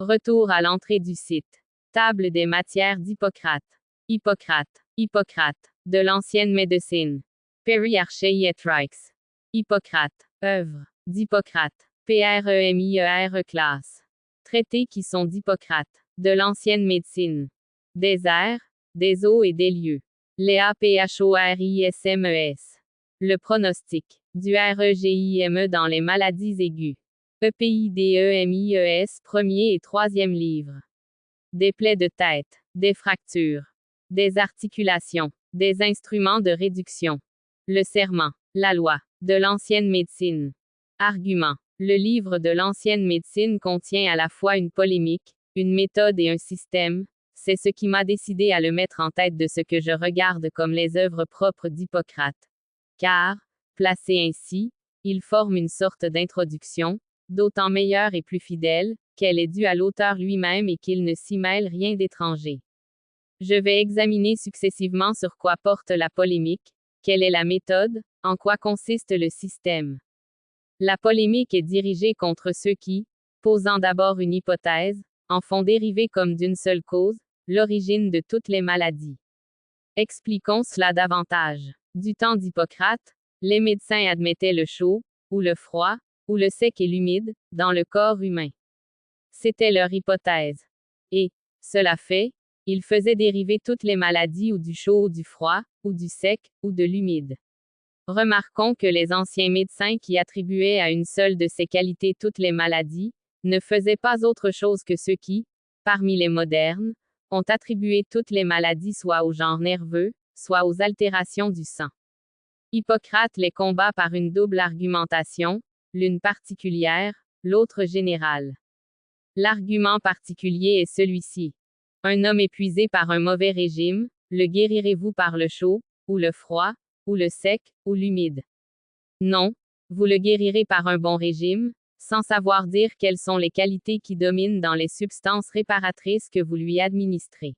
Retour à l'entrée du site. Table des matières d'Hippocrate. Hippocrate. Hippocrate. De l'ancienne médecine. Perry Archeiatrix. Hippocrate. Œuvre. D'Hippocrate. PREMIERE classe. Traités qui sont d'Hippocrate. De l'ancienne médecine. Des airs, des eaux et des lieux. Les APHORISMES. Le pronostic. Du REGIME dans les maladies aiguës. EPIDEMIES premier et troisième livre. Des plaies de tête, des fractures, des articulations, des instruments de réduction. Le serment, la loi, de l'ancienne médecine. Argument. Le livre de l'ancienne médecine contient à la fois une polémique, une méthode et un système. C'est ce qui m'a décidé à le mettre en tête de ce que je regarde comme les œuvres propres d'Hippocrate. Car, placé ainsi, il forme une sorte d'introduction, d'autant meilleure et plus fidèle, qu'elle est due à l'auteur lui-même et qu'il ne s'y mêle rien d'étranger. Je vais examiner successivement sur quoi porte la polémique, quelle est la méthode, en quoi consiste le système. La polémique est dirigée contre ceux qui, posant d'abord une hypothèse, en font dériver comme d'une seule cause, l'origine de toutes les maladies. Expliquons cela davantage. Du temps d'Hippocrate, les médecins admettaient le chaud, ou le froid, ou le sec et l'humide, dans le corps humain. C'était leur hypothèse. Et, cela fait, ils faisaient dériver toutes les maladies ou du chaud ou du froid, ou du sec, ou de l'humide. Remarquons que les anciens médecins qui attribuaient à une seule de ces qualités toutes les maladies, ne faisaient pas autre chose que ceux qui, parmi les modernes, ont attribué toutes les maladies soit au genre nerveux, soit aux altérations du sang. Hippocrate les combat par une double argumentation, l'une particulière, l'autre générale. L'argument particulier est celui-ci. Un homme épuisé par un mauvais régime, le guérirez-vous par le chaud, ou le froid, ou le sec, ou l'humide? Non, vous le guérirez par un bon régime, sans savoir dire quelles sont les qualités qui dominent dans les substances réparatrices que vous lui administrez.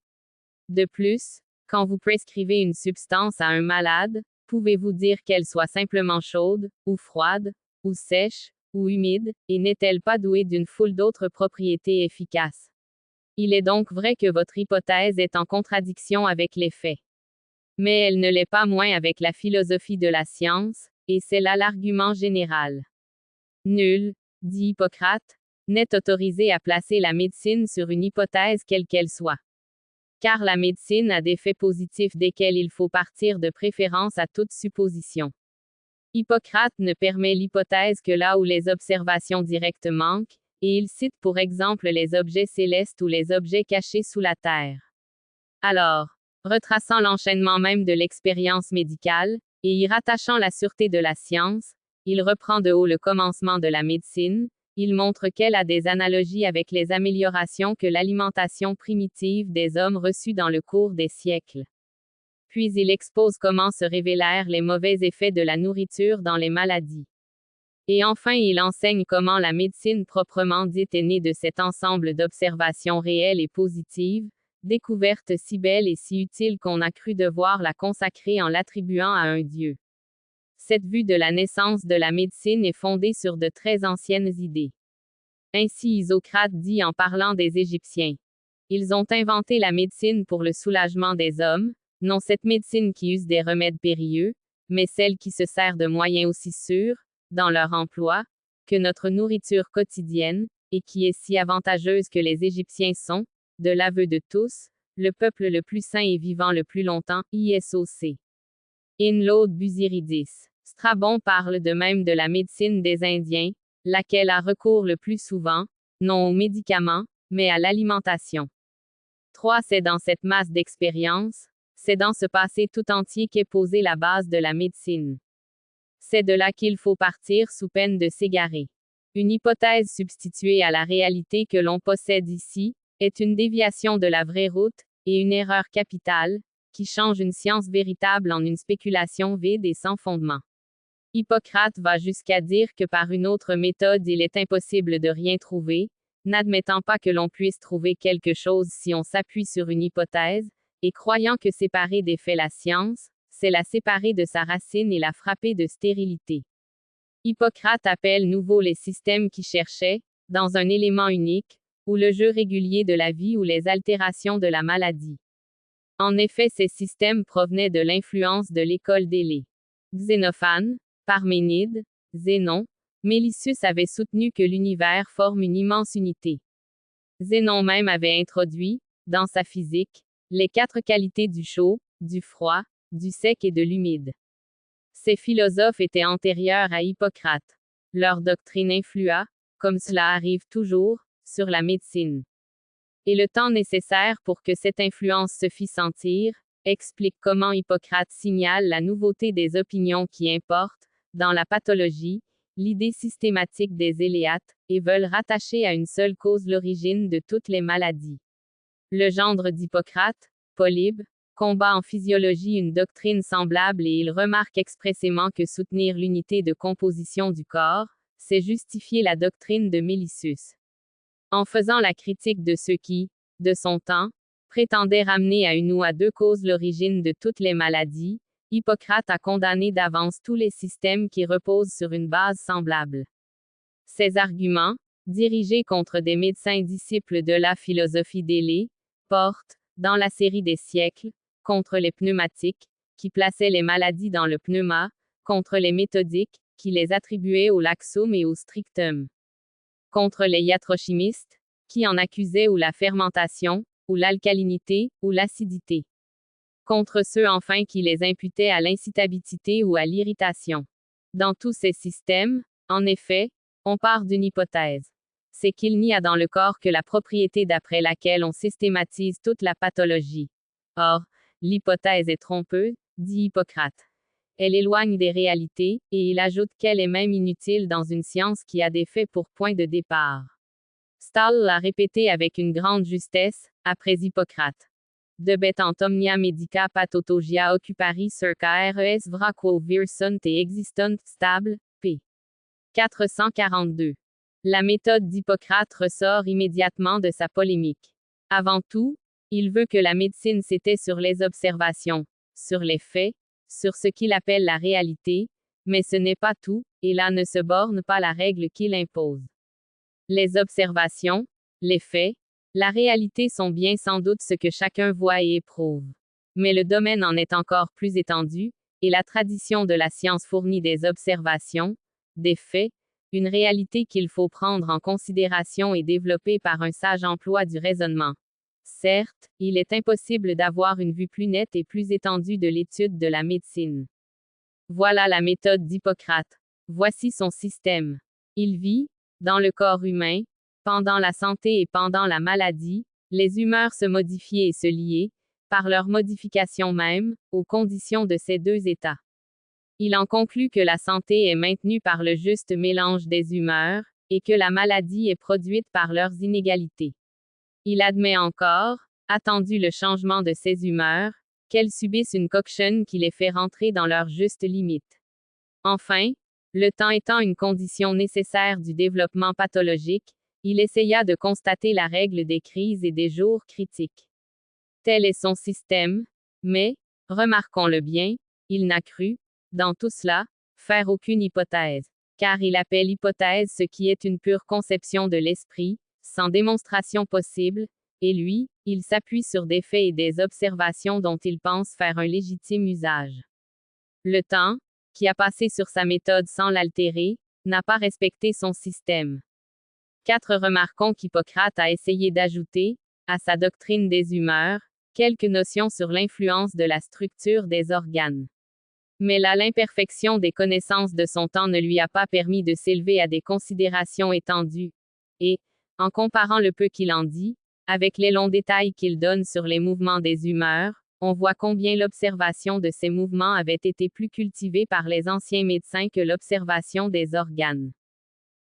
De plus, quand vous prescrivez une substance à un malade, pouvez-vous dire qu'elle soit simplement chaude, ou froide, ou sèche, ou humide, et n'est-elle pas douée d'une foule d'autres propriétés efficaces? Il est donc vrai que votre hypothèse est en contradiction avec les faits. Mais elle ne l'est pas moins avec la philosophie de la science, et c'est là l'argument général. Nul, dit Hippocrate, n'est autorisé à placer la médecine sur une hypothèse quelle qu'elle soit. Car la médecine a des faits positifs desquels il faut partir de préférence à toute supposition. Hippocrate ne permet l'hypothèse que là où les observations directes manquent, et il cite pour exemple les objets célestes ou les objets cachés sous la terre. Alors, retraçant l'enchaînement même de l'expérience médicale, et y rattachant la sûreté de la science, il reprend de haut le commencement de la médecine, il montre qu'elle a des analogies avec les améliorations que l'alimentation primitive des hommes reçut dans le cours des siècles. Puis il expose comment se révélèrent les mauvais effets de la nourriture dans les maladies. Et enfin il enseigne comment la médecine proprement dite est née de cet ensemble d'observations réelles et positives, découvertes si belles et si utiles qu'on a cru devoir la consacrer en l'attribuant à un dieu. Cette vue de la naissance de la médecine est fondée sur de très anciennes idées. Ainsi Isocrate dit en parlant des Égyptiens. Ils ont inventé la médecine pour le soulagement des hommes, non cette médecine qui use des remèdes périlleux, mais celle qui se sert de moyens aussi sûrs, dans leur emploi, que notre nourriture quotidienne, et qui est si avantageuse que les Égyptiens sont, de l'aveu de tous, le peuple le plus sain et vivant le plus longtemps, ISOC. In laude Busiridis. Strabon parle de même de la médecine des Indiens, laquelle a recours le plus souvent, non aux médicaments, mais à l'alimentation. 3. C'est dans cette masse d'expérience, c'est dans ce passé tout entier qu'est posée la base de la médecine. C'est de là qu'il faut partir sous peine de s'égarer. Une hypothèse substituée à la réalité que l'on possède ici, est une déviation de la vraie route, et une erreur capitale, qui change une science véritable en une spéculation vide et sans fondement. Hippocrate va jusqu'à dire que par une autre méthode il est impossible de rien trouver, n'admettant pas que l'on puisse trouver quelque chose si on s'appuie sur une hypothèse, et croyant que séparer des faits la science, c'est la séparer de sa racine et la frapper de stérilité. Hippocrate appelle nouveau les systèmes qui cherchaient, dans un élément unique, ou le jeu régulier de la vie ou les altérations de la maladie. En effet, ces systèmes provenaient de l'influence de l'école d'Élée. Xénophane, Parménide, Zénon, Mélissus avaient soutenu que l'univers forme une immense unité. Zénon même avait introduit, dans sa physique, les 4 qualités du chaud, du froid, du sec et de l'humide. Ces philosophes étaient antérieurs à Hippocrate. Leur doctrine influa, comme cela arrive toujours, sur la médecine. Et le temps nécessaire pour que cette influence se fît sentir, explique comment Hippocrate signale la nouveauté des opinions qui importent, dans la pathologie, l'idée systématique des éléates, et veulent rattacher à une seule cause l'origine de toutes les maladies. Le gendre d'Hippocrate, Polybe, combat en physiologie une doctrine semblable et il remarque expressément que soutenir l'unité de composition du corps, c'est justifier la doctrine de Mélissus. En faisant la critique de ceux qui, de son temps, prétendaient ramener à une ou à 2 causes l'origine de toutes les maladies, Hippocrate a condamné d'avance tous les systèmes qui reposent sur une base semblable. Ces arguments, dirigés contre des médecins disciples de la philosophie d'Élée, portent, dans la série des siècles, contre les pneumatiques, qui plaçaient les maladies dans le pneuma, contre les méthodiques, qui les attribuaient au laxum et au strictum, contre les iatrochimistes, qui en accusaient ou la fermentation, ou l'alcalinité, ou l'acidité, contre ceux enfin qui les imputaient à l'incitabilité ou à l'irritation. Dans tous ces systèmes, en effet, on part d'une hypothèse. C'est qu'il n'y a dans le corps que la propriété d'après laquelle on systématise toute la pathologie. Or, l'hypothèse est trompeuse, dit Hippocrate. Elle éloigne des réalités, et il ajoute qu'elle est même inutile dans une science qui a des faits pour point de départ. Stahl l'a répété avec une grande justesse, après Hippocrate. Debet ant omnia medica pathologia occupari circa res vraquo vir sunt et existunt stable, p. 442. La méthode d'Hippocrate ressort immédiatement de sa polémique. Avant tout, il veut que la médecine s'étaie sur les observations, sur les faits, sur ce qu'il appelle la réalité, mais ce n'est pas tout, et là ne se borne pas la règle qu'il impose. Les observations, les faits, la réalité sont bien sans doute ce que chacun voit et éprouve. Mais le domaine en est encore plus étendu, et la tradition de la science fournit des observations, des faits, une réalité qu'il faut prendre en considération et développer par un sage emploi du raisonnement. Certes, il est impossible d'avoir une vue plus nette et plus étendue de l'étude de la médecine. Voilà la méthode d'Hippocrate. Voici son système. Il vit, dans le corps humain, pendant la santé et pendant la maladie, les humeurs se modifient et se lier, par leur modification même, aux conditions de ces 2 états. Il en conclut que la santé est maintenue par le juste mélange des humeurs, et que la maladie est produite par leurs inégalités. Il admet encore, attendu le changement de ces humeurs, qu'elles subissent une coction qui les fait rentrer dans leurs justes limites. Enfin, le temps étant une condition nécessaire du développement pathologique, il essaya de constater la règle des crises et des jours critiques. Tel est son système, mais, remarquons-le bien, il n'a cru, dans tout cela, faire aucune hypothèse, car il appelle hypothèse ce qui est une pure conception de l'esprit, sans démonstration possible, et lui, il s'appuie sur des faits et des observations dont il pense faire un légitime usage. Le temps, qui a passé sur sa méthode sans l'altérer, n'a pas respecté son système. 4. Remarquons qu'Hippocrate a essayé d'ajouter, à sa doctrine des humeurs, quelques notions sur l'influence de la structure des organes. Mais là l'imperfection des connaissances de son temps ne lui a pas permis de s'élever à des considérations étendues. Et, en comparant le peu qu'il en dit, avec les longs détails qu'il donne sur les mouvements des humeurs, on voit combien l'observation de ces mouvements avait été plus cultivée par les anciens médecins que l'observation des organes.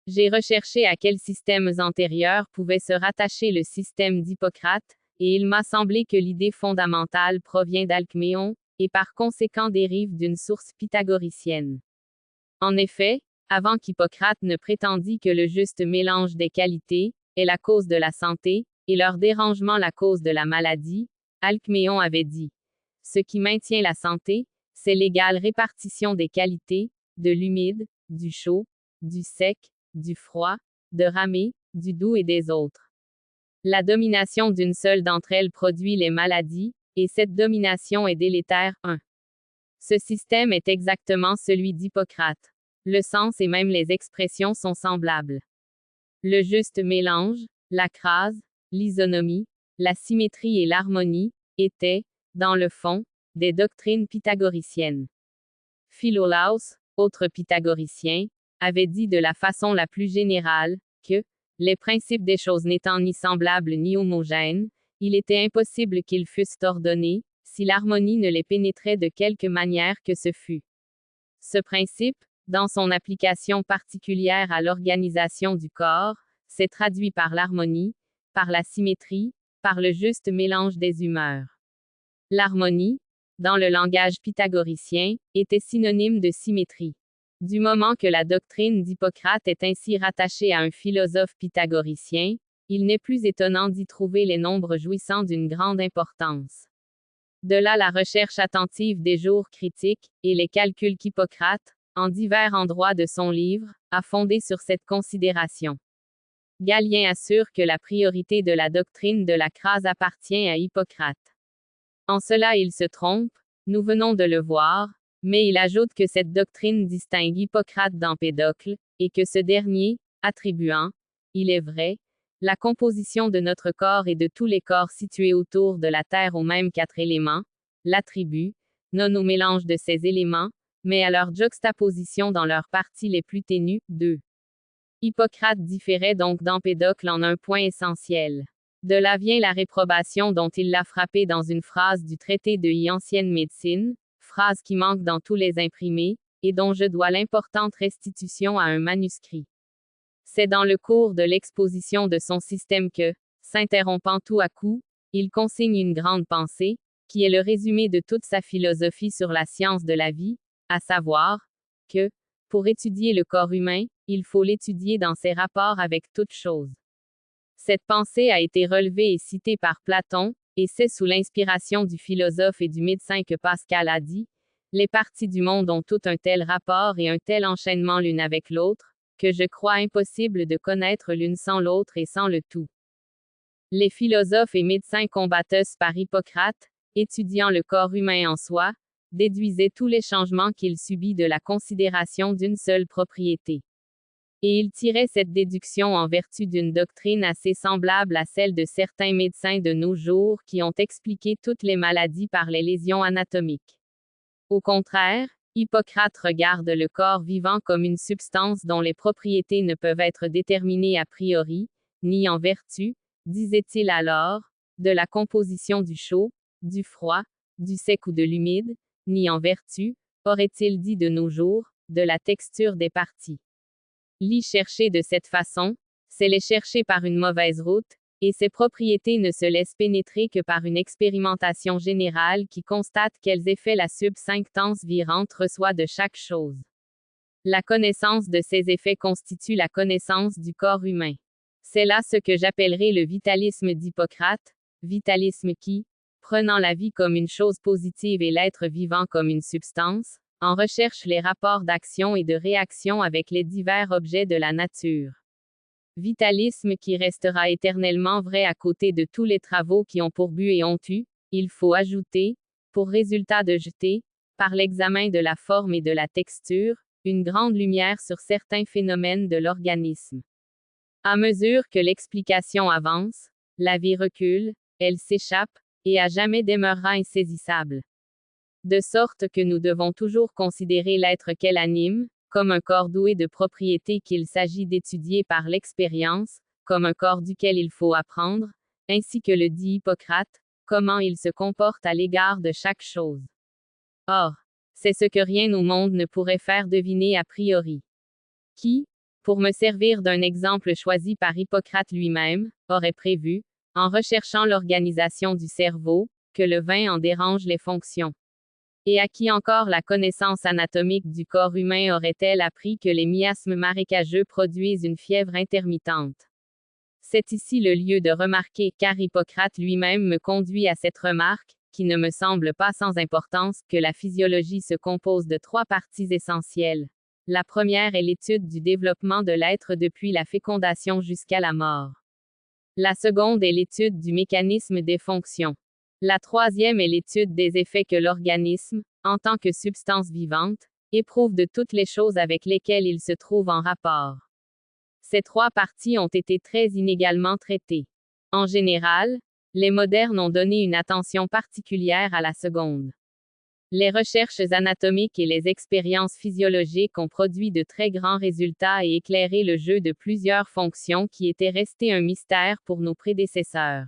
J'ai recherché à quels systèmes antérieurs pouvait se rattacher le système d'Hippocrate, et il m'a semblé que l'idée fondamentale provient d'Alcméon, et par conséquent dérive d'une source pythagoricienne. En effet, avant qu'Hippocrate ne prétendît que le juste mélange des qualités est la cause de la santé, et leur dérangement la cause de la maladie, Alcméon avait dit: ce qui maintient la santé, c'est l'égale répartition des qualités, de l'humide, du chaud, du sec, du froid, de ramé, du doux et des autres. La domination d'une seule d'entre elles produit les maladies, et cette domination est délétère. 1. Ce système est exactement celui d'Hippocrate. Le sens et même les expressions sont semblables. Le juste mélange, la crase, l'isonomie, la symétrie et l'harmonie, étaient, dans le fond, des doctrines pythagoriciennes. Philolaos, autre pythagoricien, avait dit de la façon la plus générale, que, les principes des choses n'étant ni semblables ni homogènes, il était impossible qu'ils fussent ordonnés, si l'harmonie ne les pénétrait de quelque manière que ce fût. Ce principe, dans son application particulière à l'organisation du corps, s'est traduit par l'harmonie, par la symétrie, par le juste mélange des humeurs. L'harmonie, dans le langage pythagoricien, était synonyme de symétrie. Du moment que la doctrine d'Hippocrate est ainsi rattachée à un philosophe pythagoricien, il n'est plus étonnant d'y trouver les nombres jouissant d'une grande importance. De là la recherche attentive des jours critiques, et les calculs qu'Hippocrate, en divers endroits de son livre, a fondés sur cette considération. Galien assure que la priorité de la doctrine de la crase appartient à Hippocrate. En cela il se trompe, nous venons de le voir, mais il ajoute que cette doctrine distingue Hippocrate d'Empédocle, et que ce dernier, attribuant, il est vrai, la composition de notre corps et de tous les corps situés autour de la Terre aux mêmes 4 éléments, l'attribue, non au mélange de ces éléments, mais à leur juxtaposition dans leurs parties les plus ténues. 2. Hippocrate différait donc d'Empédocle en un point essentiel. De là vient la réprobation dont il l'a frappé dans une phrase du traité de ancienne médecine, phrase qui manque dans tous les imprimés, et dont je dois l'importante restitution à un manuscrit. C'est dans le cours de l'exposition de son système que, s'interrompant tout à coup, il consigne une grande pensée, qui est le résumé de toute sa philosophie sur la science de la vie, à savoir, que, pour étudier le corps humain, il faut l'étudier dans ses rapports avec toute chose. Cette pensée a été relevée et citée par Platon, et c'est sous l'inspiration du philosophe et du médecin que Pascal a dit, les parties du monde ont tout un tel rapport et un tel enchaînement l'une avec l'autre, que je crois impossible de connaître l'une sans l'autre et sans le tout. Les philosophes et médecins combattus par Hippocrate, étudiant le corps humain en soi, déduisaient tous les changements qu'il subit de la considération d'une seule propriété. Et ils tiraient cette déduction en vertu d'une doctrine assez semblable à celle de certains médecins de nos jours qui ont expliqué toutes les maladies par les lésions anatomiques. Au contraire, Hippocrate regarde le corps vivant comme une substance dont les propriétés ne peuvent être déterminées a priori, ni en vertu, disait-il alors, de la composition du chaud, du froid, du sec ou de l'humide, ni en vertu, aurait-il dit de nos jours, de la texture des parties. Les chercher de cette façon, c'est les chercher par une mauvaise route, et ces propriétés ne se laissent pénétrer que par une expérimentation générale qui constate quels effets la subsinctance virante reçoit de chaque chose. La connaissance de ces effets constitue la connaissance du corps humain. C'est là ce que j'appellerai le vitalisme d'Hippocrate, vitalisme qui, prenant la vie comme une chose positive et l'être vivant comme une substance, en recherche les rapports d'action et de réaction avec les divers objets de la nature. Vitalisme qui restera éternellement vrai à côté de tous les travaux qui ont pour but et ont eu, il faut ajouter, pour résultat de jeter, par l'examen de la forme et de la texture, une grande lumière sur certains phénomènes de l'organisme. À mesure que l'explication avance, la vie recule, elle s'échappe, et à jamais demeurera insaisissable. De sorte que nous devons toujours considérer l'être qu'elle anime, comme un corps doué de propriétés qu'il s'agit d'étudier par l'expérience, comme un corps duquel il faut apprendre, ainsi que le dit Hippocrate, comment il se comporte à l'égard de chaque chose. Or, c'est ce que rien au monde ne pourrait faire deviner a priori. Qui, pour me servir d'un exemple choisi par Hippocrate lui-même, aurait prévu, en recherchant l'organisation du cerveau, que le vin en dérange les fonctions. Et à qui encore la connaissance anatomique du corps humain aurait-elle appris que les miasmes marécageux produisent une fièvre intermittente? C'est ici le lieu de remarquer, car Hippocrate lui-même me conduit à cette remarque, qui ne me semble pas sans importance, que la physiologie se compose de 3 parties essentielles. La première est l'étude du développement de l'être depuis la fécondation jusqu'à la mort. La seconde est l'étude du mécanisme des fonctions. La troisième est l'étude des effets que l'organisme, en tant que substance vivante, éprouve de toutes les choses avec lesquelles il se trouve en rapport. Ces trois parties ont été très inégalement traitées. En général, les modernes ont donné une attention particulière à la seconde. Les recherches anatomiques et les expériences physiologiques ont produit de très grands résultats et éclairé le jeu de plusieurs fonctions qui étaient restées un mystère pour nos prédécesseurs.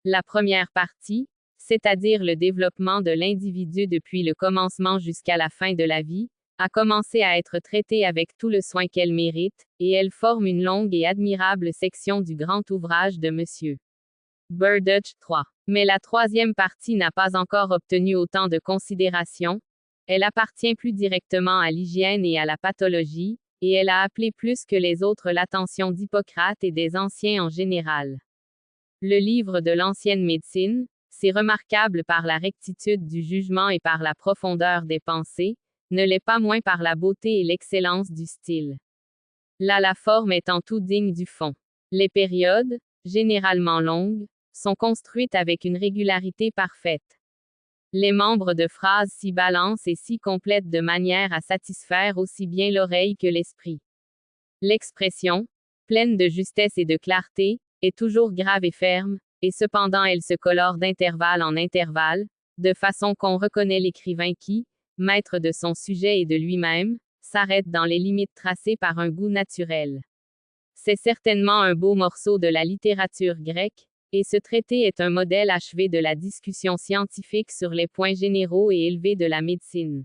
La première partie, c'est-à-dire le développement de l'individu depuis le commencement jusqu'à la fin de la vie, a commencé à être traitée avec tout le soin qu'elle mérite, et elle forme une longue et admirable section du grand ouvrage de M. Burdach III. Mais la troisième partie n'a pas encore obtenu autant de considération. Elle appartient plus directement à l'hygiène et à la pathologie, et elle a appelé plus que les autres l'attention d'Hippocrate et des anciens en général. Le livre de l'ancienne médecine, si remarquable par la rectitude du jugement et par la profondeur des pensées, ne l'est pas moins par la beauté et l'excellence du style. Là la forme est en tout digne du fond. Les périodes, généralement longues, sont construites avec une régularité parfaite. Les membres de phrases s'y balancent et s'y complètent de manière à satisfaire aussi bien l'oreille que l'esprit. L'expression, pleine de justesse et de clarté, est toujours grave et ferme, et cependant elle se colore d'intervalle en intervalle, de façon qu'on reconnaît l'écrivain qui, maître de son sujet et de lui-même, s'arrête dans les limites tracées par un goût naturel. C'est certainement un beau morceau de la littérature grecque, et ce traité est un modèle achevé de la discussion scientifique sur les points généraux et élevés de la médecine.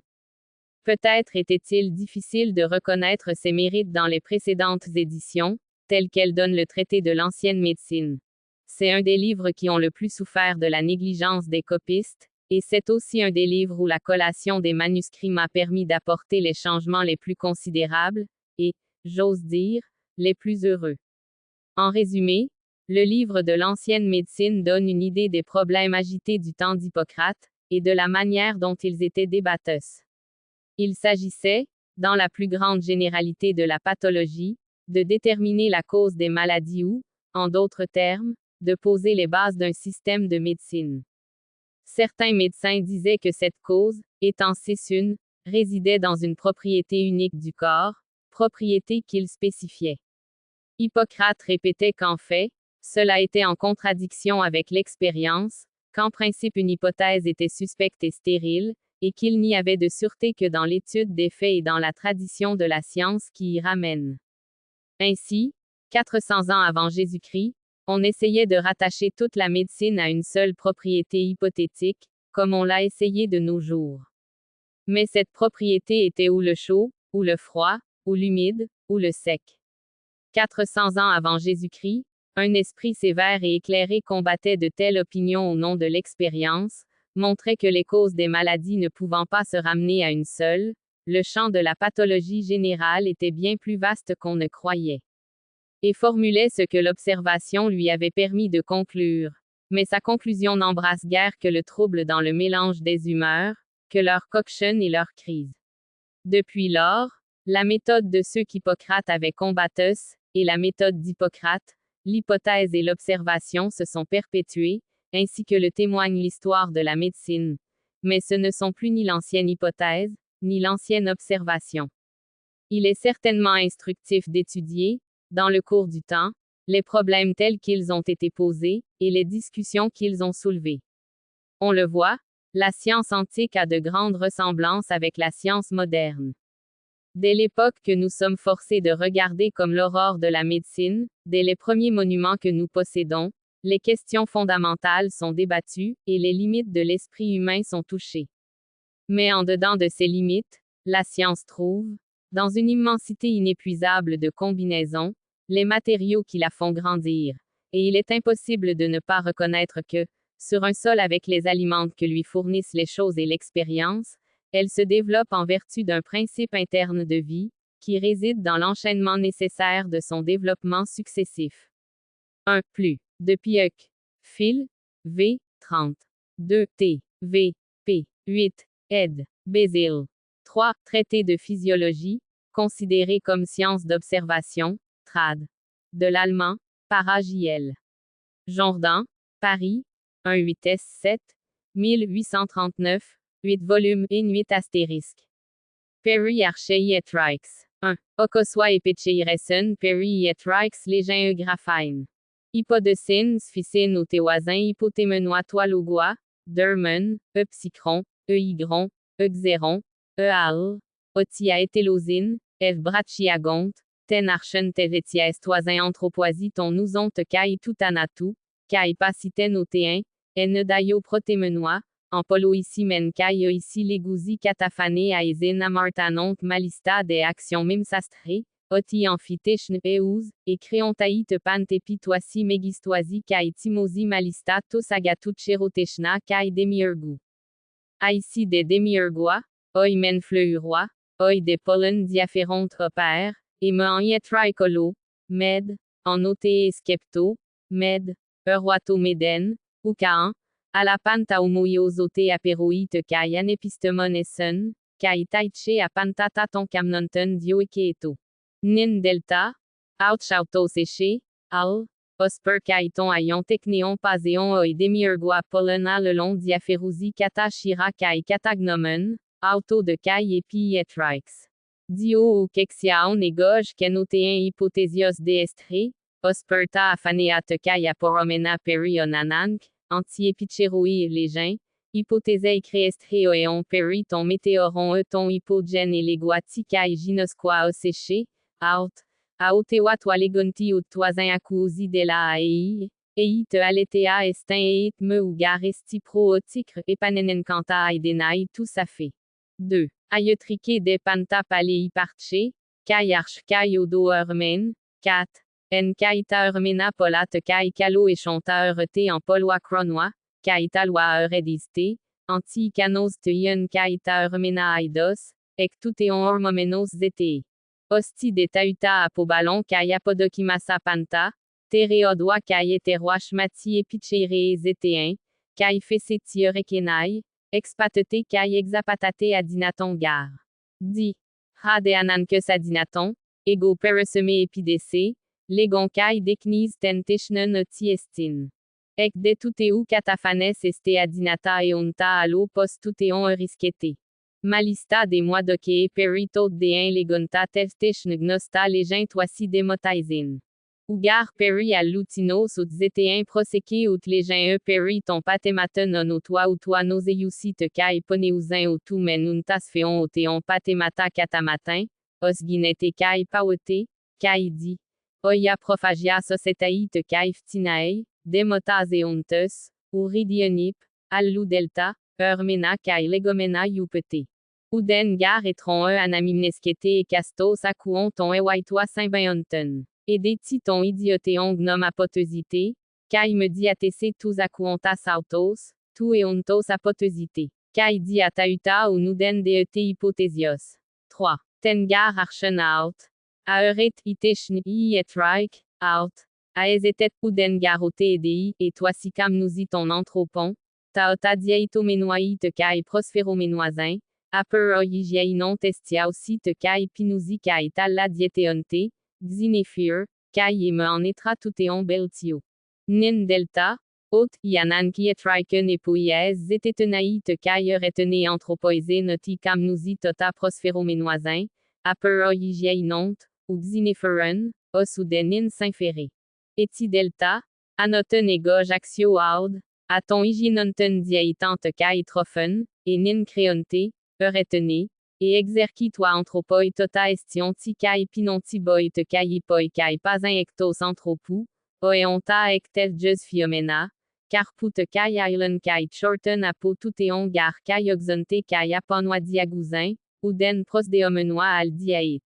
Peut-être était-il difficile de reconnaître ses mérites dans les précédentes éditions, telles qu'elles donnent le traité de l'ancienne médecine. C'est un des livres qui ont le plus souffert de la négligence des copistes, et c'est aussi un des livres où la collation des manuscrits m'a permis d'apporter les changements les plus considérables, et, j'ose dire, les plus heureux. En résumé, le livre de l'ancienne médecine donne une idée des problèmes agités du temps d'Hippocrate, et de la manière dont ils étaient débattus. Il s'agissait, dans la plus grande généralité de la pathologie, de déterminer la cause des maladies ou, en d'autres termes, de poser les bases d'un système de médecine. Certains médecins disaient que cette cause, étant une, résidait dans une propriété unique du corps, propriété qu'ils spécifiaient. Hippocrate répétait qu'en fait, cela était en contradiction avec l'expérience, qu'en principe une hypothèse était suspecte et stérile, et qu'il n'y avait de sûreté que dans l'étude des faits et dans la tradition de la science qui y ramène. Ainsi, 400 ans avant Jésus-Christ, on essayait de rattacher toute la médecine à une seule propriété hypothétique, comme on l'a essayé de nos jours. Mais cette propriété était ou le chaud, ou le froid, ou l'humide, ou le sec. 400 ans avant Jésus-Christ, un esprit sévère et éclairé combattait de telles opinions au nom de l'expérience, montrait que les causes des maladies ne pouvant pas se ramener à une seule, le champ de la pathologie générale était bien plus vaste qu'on ne croyait. Et formulait ce que l'observation lui avait permis de conclure. Mais sa conclusion n'embrasse guère que le trouble dans le mélange des humeurs, que leur coction et leur crise. Depuis lors, la méthode de ceux qu'Hippocrate avait combattus, et la méthode d'Hippocrate, l'hypothèse et l'observation se sont perpétuées, ainsi que le témoigne l'histoire de la médecine. Mais ce ne sont plus ni l'ancienne hypothèse, ni l'ancienne observation. Il est certainement instructif d'étudier, dans le cours du temps, les problèmes tels qu'ils ont été posés, et les discussions qu'ils ont soulevées. On le voit, la science antique a de grandes ressemblances avec la science moderne. Dès l'époque que nous sommes forcés de regarder comme l'aurore de la médecine, dès les premiers monuments que nous possédons, les questions fondamentales sont débattues, et les limites de l'esprit humain sont touchées. Mais en dedans de ces limites, la science trouve, dans une immensité inépuisable de combinaisons, les matériaux qui la font grandir, et il est impossible de ne pas reconnaître que, sur un sol avec les aliments que lui fournissent les choses et l'expérience, elle se développe en vertu d'un principe interne de vie, qui réside dans l'enchaînement nécessaire de son développement successif. 1. Plus. De Pieck. Phil. V. 30. 2. T. V. P. 8. Ed. Bézil. 3. Traité de physiologie, considéré comme science d'observation, trad. De l'allemand, para J.L. Jourdan, Paris, 18S7, 1839, 8 volumes in 8 astérisques. Perry Archei et Rijks. 1. Okoswa et Petcheiressen Perry et Rijks Légin e Graphine. Hypodecine Sphicine ou Téoisin Hypotémenois Toilogois, Dermen, E Psychron, E Hygron, E Xéron, E Al, Otia Étélosine, Ev Brachiagonte, Ten Archen Tevetia Estoisin Anthropoisie Ton Nouzon Te Kai Tout Anatou, Kai Paciten Otéen, Enedayo Protémenois, en polo ici menkai ici legousi cataphané aizin amartanont malista des actions mimsastré, oti amphitechn eouz, et créontaï te pantepi toisi megistoisi kai timosi malista tos agatut chérotechna kai demiurgou. Aïci des demiurgois, oi men fleurois, oi des pollen diaphérontes opères, et me en yétraicolo, med, en oté skepto, med, euroato méden, ou kaan, à la panta homoiosote aperoi te kai anepistemon essen, kai taiche a pantata ton camnonton dioeketo. Nin delta, outchauto séché, al, osper kai ton ayon technéon paséon oi demiurgoa polena le long diaphérousi kata shira kai katagnomen, auto de kai epi et rijks. Dio ou kexiaon et goj kenotéen hypothésios deestre, osperta afanea te kai aporomena perionanank, anti-épichéroï légin, hypothései créestréoéon péri ton météoron ton hypogène et léguati kai ginosqua séché, out, aotewa toi legonti ou toisin akouzi de la aei, te aletea estin eit me ou garesti pro oticre epanenen kanta aidenai tout ça fait. 2. Ayetrike de panta palei parche, kai arch kai odo hermen, 4. En kai taermena polat kai kalo et chanteur te en polois cronois, kai talois rediste, anti canos te yen kai taermena aidos, ek tuteon hormomenos zete. Hosti de tauta apobalon kai apodokimasa panta, tereodwa kai eteroach mati epicheire zetein, kai feseti rekenai, expatete kai exapatate adinaton gar. Di. Rade anankes adinaton, ego pereseme epidese, Legon kai dekniz ten technen tiestin. Ek de tuteu cataphanes este adinata eonta alo post tuteon riskete. Malista de mois de ke perito de un legonta testechn gnosta legent toisi demotaizin. Ugar peri al lutinos ut zetein proseke ut legent peri ton patematen on toi ou toi noseusi te kai poneuzin ou tout men untas feon oteon patemata catamatin, os guinete kai paote, kai di. Oia prophagia societai te kaïftinae, demotas eontes, uridionip, allu delta, hermena kai legomena iupete. Uden gar etron anamimneskete et castos akouon ton ewaitoi saint-baionton. Et des ton idiotéon gnom apotesite, kai me di atese tous akouontas autos, tu eontos apotesite. Kai di atauta ou nuden deete hypothesios. 3. Tengar archen out. Aeret itechn et reich, out. Aezetet uden garote edei, et toisicam nousi ton anthropon, taota diaitomenoi te kai prosphéromenoisin, aper oigiai non testia aussi te kai pinousi kai talla dieteonte, xinefir, kai me en etra tuteon beltio. Nin delta, ot, yanan qui et reiken epoies zetetenai te kai retene anthropoise noti cam nousi tota prosphéromenoisin, aper oigiai nont, ou xineferen, os ou denin saint-ferré. Eti delta, anoten et goj axio aud, aton hygienonten diaitante kai trofen, et nin créonte, retene, et exerki toi anthropoi tota estion ti kai pinonti boy te kai poi kai pas un ectos anthropou, oeonta ectel jus fiomena, carpu te kai island kai shorten apo tuteon gar kai oxonte kai aponoi diagouzin, ou den prosdeomenois al diait.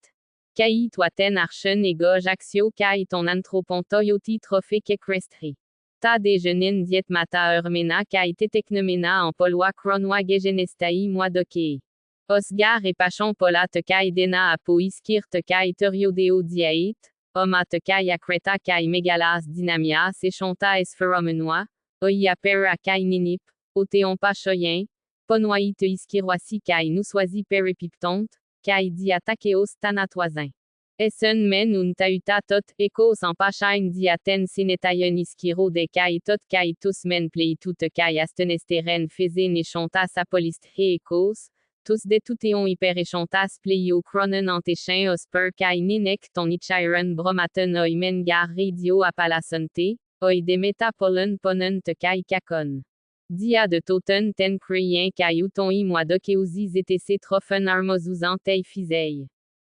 Kai toi ten archen et goj axio kai ton anthropon toyoti trophée kekrestri. Ta déjeunin diet mata hermena kai teteknomena en polois cronois gegenestai moi doke. Osgar et pachon pola te kai dena apo iskir te kai teriodeo diait, oma te kai akreta kai megalas dynamia sechonta esferomenois, oia pera kai ninip, oteon pachoyen, ponoi te iskiroisi kai nous soisi peripiptont, kai di atakeos tanatoisin. Essen men un tauta tot, ecos en pachain diaten sinetayon iskiro de kai tot kai tous men plei tout kai astenesteren fezin echontas apolist he ecos, tous de touteon hyper echontas pleio cronen antechen osper kai ninek ton ichiren bromaten oi men gar radio apalasonte, oi de metapolen ponen te kai kakon. Dia de toten ten crien kai uton I moi dokeuzi etc trofen armozuzan tei fizei.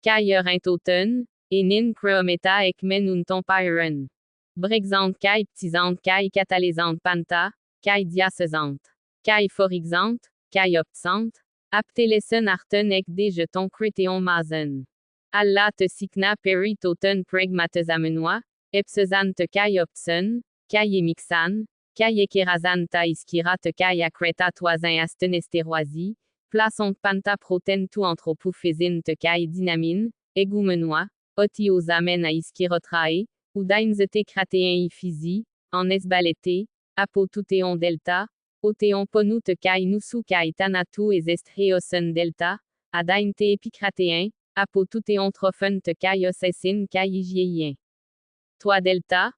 Kai toten, et nin creometa ek men un ton pyren. Brexant kai ptisant kai catalysant panta, kai diasesant. Kai forixant, kai optsant, aptelesen arten ek de jeton creteon mazen. Alla te sikna peri toten pragmates amenois, epsezan te kai optsen, kai emixan, kai ekerazan ta iskira te kai akreta toisin astenesteroisi, plaçant panta proten tout anthropophésine te kai dynamine, egoumenois, otios amen a iskirotrae, ou dainzete cratéen ifisi, en esbalete, apotoutéon delta, otéon ponou te kai nusu kai tanatu es estreosen delta, adainte epicratéen, apotoutéon trofen te kai osesin kai igieien. Toi delta,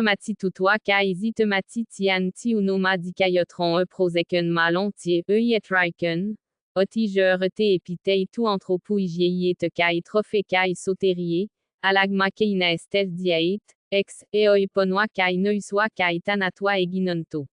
mati toutois kai zitemati tianti unoma dikaiotron proseken malon tie etraiken, oti jeurete epitei tout anthropo igiei te kai trophé kai soterie, alagma keina estes diait, ex, eoiponoa kai neuswa kai tanatwa eginonto.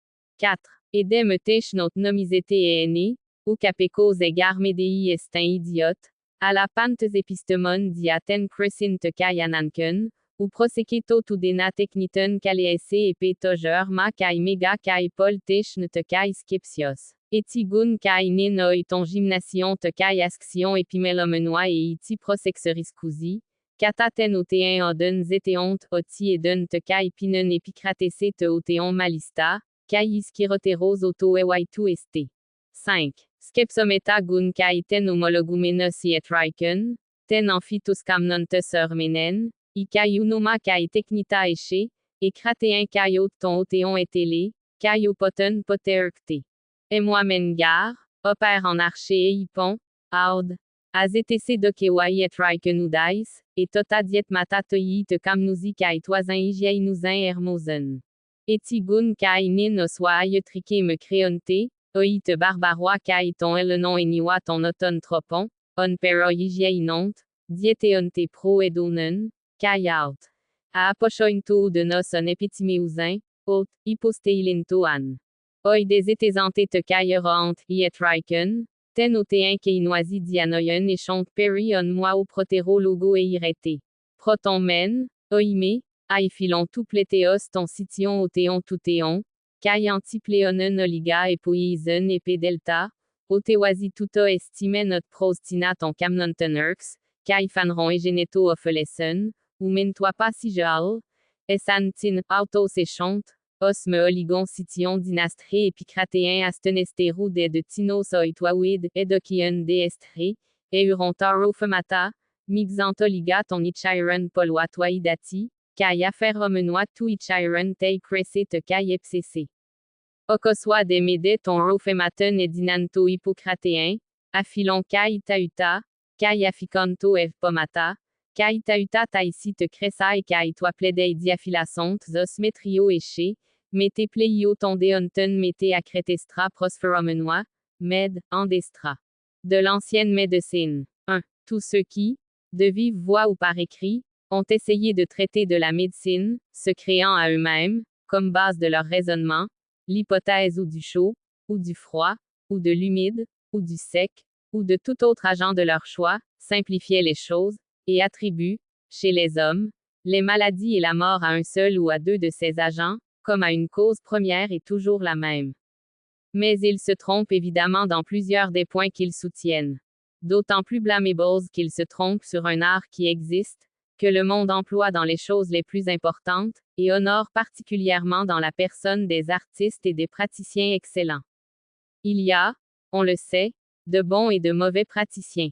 4. Edem technot nomizete ene, ou capecos egar medei estin idiot, à la pantes epistemon diaten crescent te kai ananken, ou proseketo tout dena techniten kaleese epe toger ma kai mega kai pol techn te kai skepsios. Etigun kai nenoi ton gymnation te kai asksion epimelomenois et iti prosexeriscusi, kataten otéen oden zeteont oti eden te kai pinen epicratese te otéon malista, kai iskiroteros auto ewaitu este. 5. Skepsometa gun kai ten homologumenos etraiken, ten amphituscamnontes menen, I kai unoma kai teknita eche, et cratéen kai ot ton otéon etele, kai opoten poterkte. Et moi mengar, opère en archer et ipon, aud, aztc dokewai etraiken udais, et tota diet matatoi te kamnuzi kai toisin igiainuzin hermosen. Etigun kai nin oswa ayetrike me creonte, oi te barbarois kai ton elenon eniwa ton oton tropon, on pero igiainont, dieteonte pro edonen, kai out. A apochointo de nos on epitimeusin, ot, hyposteilinto an. Oi des etesante te kaierant, etraiken, ten otéen keinoisi dianoyen et chont peri on moi au protero logo et irete. Proton men, oime, aifilon tout plétéos ton sition otéon toutéon, kai antipléonen oliga et poïsen et delta, otéoisi tuto estime not prostina ton camnontenerx, kai fanron et geneto offelesen, ou men-toi pas si jal, esantin, autos et chont, osme oligon sition dinastre epicratéen astenesteru de tinos oitoawid, edokien de estre, et urontaro femata, mixantoliga ton ichiren polwatoidati, kai affaire romenois tu ichiren tei cresse te kai epcc. Okoswa de mede ton rofematen et dinanto hippocratéen, afilon kai tauta, kai aficanto ev pomata, kai tauta taisi te cressa et kai toi pledei diafilasont zos metrio eche, mete pleio ton deonten mete acretestra prosphéromenois, med, andestra. De l'ancienne médecine. 1. Tous ceux qui, de vive voix ou par écrit, ont essayé de traiter de la médecine, se créant à eux-mêmes, comme base de leur raisonnement, l'hypothèse ou du chaud, ou du froid, ou de l'humide, ou du sec, ou de tout autre agent de leur choix, simplifiaient les choses, et attribuent, chez les hommes, les maladies et la mort à un seul ou à deux de ces agents, comme à une cause première et toujours la même. Mais ils se trompent évidemment dans plusieurs des points qu'ils soutiennent. D'autant plus blâmables qu'ils se trompent sur un art qui existe, que le monde emploie dans les choses les plus importantes, et honore particulièrement dans la personne des artistes et des praticiens excellents. Il y a, on le sait, de bons et de mauvais praticiens.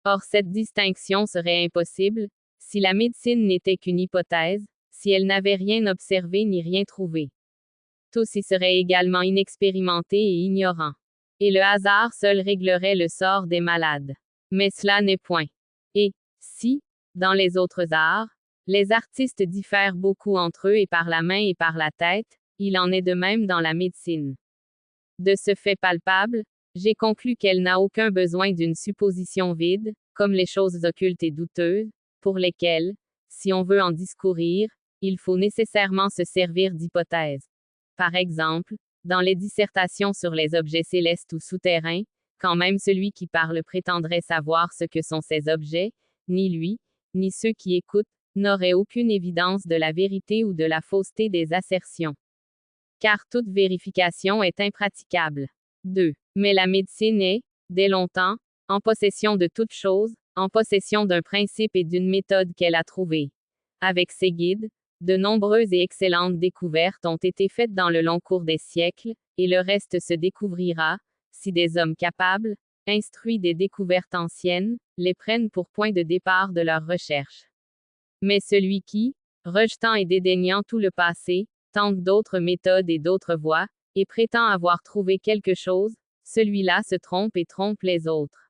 Or cette distinction serait impossible, si la médecine n'était qu'une hypothèse, si elle n'avait rien observé ni rien trouvé. Tous y seraient également inexpérimentés et ignorants. Et le hasard seul réglerait le sort des malades. Mais cela n'est point. Et, si, Dans les autres arts, les artistes diffèrent beaucoup entre eux et par la main et par la tête, il en est de même dans la médecine. De ce fait palpable, j'ai conclu qu'elle n'a aucun besoin d'une supposition vide, comme les choses occultes et douteuses, pour lesquelles, si on veut en discourir, il faut nécessairement se servir d'hypothèses. Par exemple, dans les dissertations sur les objets célestes ou souterrains, quand même celui qui parle prétendrait savoir ce que sont ces objets, ni lui, ni ceux qui écoutent, n'auraient aucune évidence de la vérité ou de la fausseté des assertions. Car toute vérification est impraticable. 2. Mais la médecine est, dès longtemps, en possession de toutes choses, en possession d'un principe et d'une méthode qu'elle a trouvée. Avec ses guides, de nombreuses et excellentes découvertes ont été faites dans le long cours des siècles, et le reste se découvrira, si des hommes capables, instruits des découvertes anciennes, les prennent pour point de départ de leurs recherches. Mais celui qui, rejetant et dédaignant tout le passé, tente d'autres méthodes et d'autres voies, et prétend avoir trouvé quelque chose, celui-là se trompe et trompe les autres.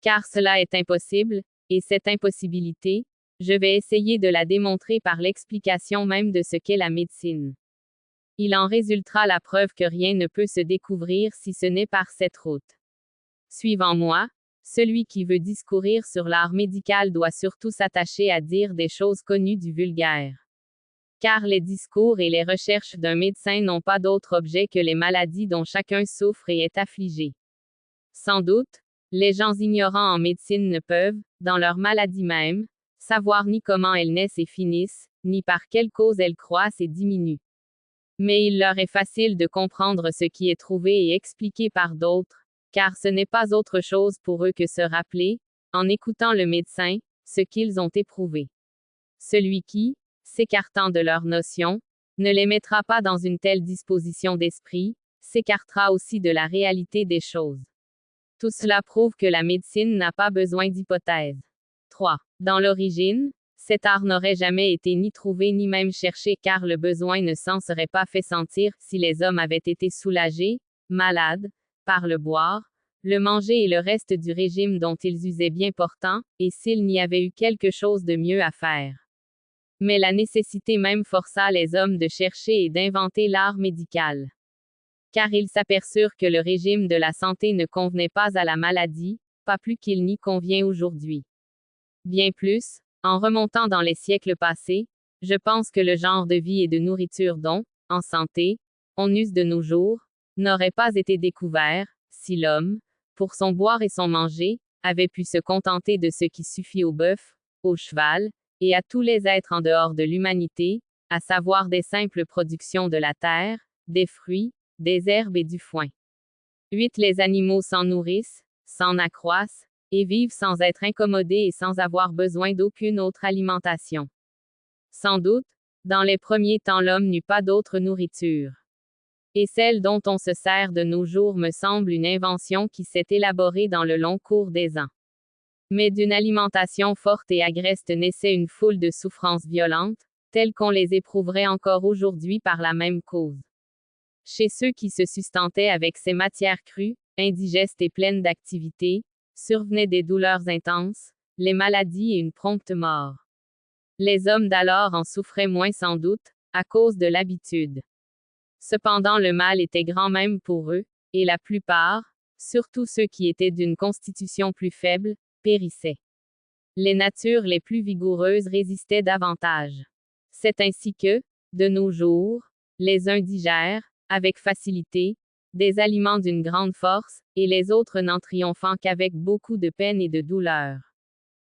Car cela est impossible, et cette impossibilité, je vais essayer de la démontrer par l'explication même de ce qu'est la médecine. Il en résultera la preuve que rien ne peut se découvrir si ce n'est par cette route. Suivant moi, celui qui veut discourir sur l'art médical doit surtout s'attacher à dire des choses connues du vulgaire. Car les discours et les recherches d'un médecin n'ont pas d'autre objet que les maladies dont chacun souffre et est affligé. Sans doute, les gens ignorants en médecine ne peuvent, dans leur maladie même, savoir ni comment elles naissent et finissent, ni par quelle cause elles croissent et diminuent. Mais il leur est facile de comprendre ce qui est trouvé et expliqué par d'autres, car ce n'est pas autre chose pour eux que se rappeler, en écoutant le médecin, ce qu'ils ont éprouvé. Celui qui, s'écartant de leurs notions, ne les mettra pas dans une telle disposition d'esprit, s'écartera aussi de la réalité des choses. Tout cela prouve que la médecine n'a pas besoin d'hypothèses. 3. Dans l'origine, cet art n'aurait jamais été ni trouvé ni même cherché car le besoin ne s'en serait pas fait sentir si les hommes avaient été soulagés, malades, par le boire, le manger et le reste du régime dont ils usaient bien portant, et s'il n'y avait eu quelque chose de mieux à faire. Mais la nécessité même força les hommes de chercher et d'inventer l'art médical. Car ils s'aperçurent que le régime de la santé ne convenait pas à la maladie, pas plus qu'il n'y convient aujourd'hui. Bien plus, en remontant dans les siècles passés, je pense que le genre de vie et de nourriture dont, en santé, on use de nos jours, n'aurait pas été découvert, si l'homme, pour son boire et son manger, avait pu se contenter de ce qui suffit au bœuf, au cheval, et à tous les êtres en dehors de l'humanité, à savoir des simples productions de la terre, des fruits, des herbes et du foin. 8. Les animaux s'en nourrissent, s'en accroissent, et vivent sans être incommodés et sans avoir besoin d'aucune autre alimentation. Sans doute, dans les premiers temps l'homme n'eut pas d'autre nourriture. Et celle dont on se sert de nos jours me semble une invention qui s'est élaborée dans le long cours des ans. Mais d'une alimentation forte et agreste naissait une foule de souffrances violentes, telles qu'on les éprouverait encore aujourd'hui par la même cause. Chez ceux qui se sustentaient avec ces matières crues, indigestes et pleines d'activité, survenaient des douleurs intenses, les maladies et une prompte mort. Les hommes d'alors en souffraient moins sans doute, à cause de l'habitude. Cependant le mal était grand même pour eux, et la plupart, surtout ceux qui étaient d'une constitution plus faible, périssaient. Les natures les plus vigoureuses résistaient davantage. C'est ainsi que, de nos jours, les uns digèrent, avec facilité, des aliments d'une grande force, et les autres n'en triomphant qu'avec beaucoup de peine et de douleur.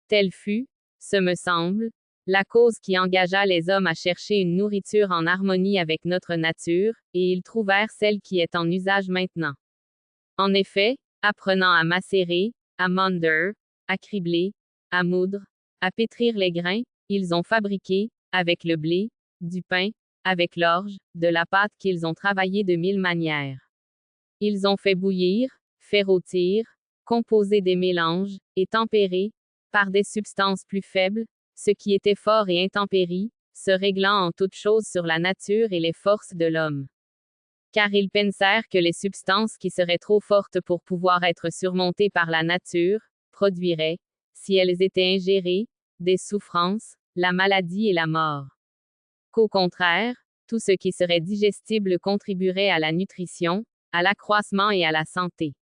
Telle fut, ce me semble, la cause qui engagea les hommes à chercher une nourriture en harmonie avec notre nature, et ils trouvèrent celle qui est en usage maintenant. En effet, apprenant à macérer, à monder, à cribler, à moudre, à pétrir les grains, ils ont fabriqué, avec le blé, du pain, avec l'orge, de la pâte qu'ils ont travaillée de 1000 manières. Ils ont fait bouillir, fait rôtir, composer des mélanges, et tempérer, par des substances plus faibles, ce qui était fort et intempérie, se réglant en toutes choses sur la nature et les forces de l'homme. Car ils pensèrent que les substances qui seraient trop fortes pour pouvoir être surmontées par la nature, produiraient, si elles étaient ingérées, des souffrances, la maladie et la mort. Qu'au contraire, tout ce qui serait digestible contribuerait à la nutrition, à l'accroissement et à la santé.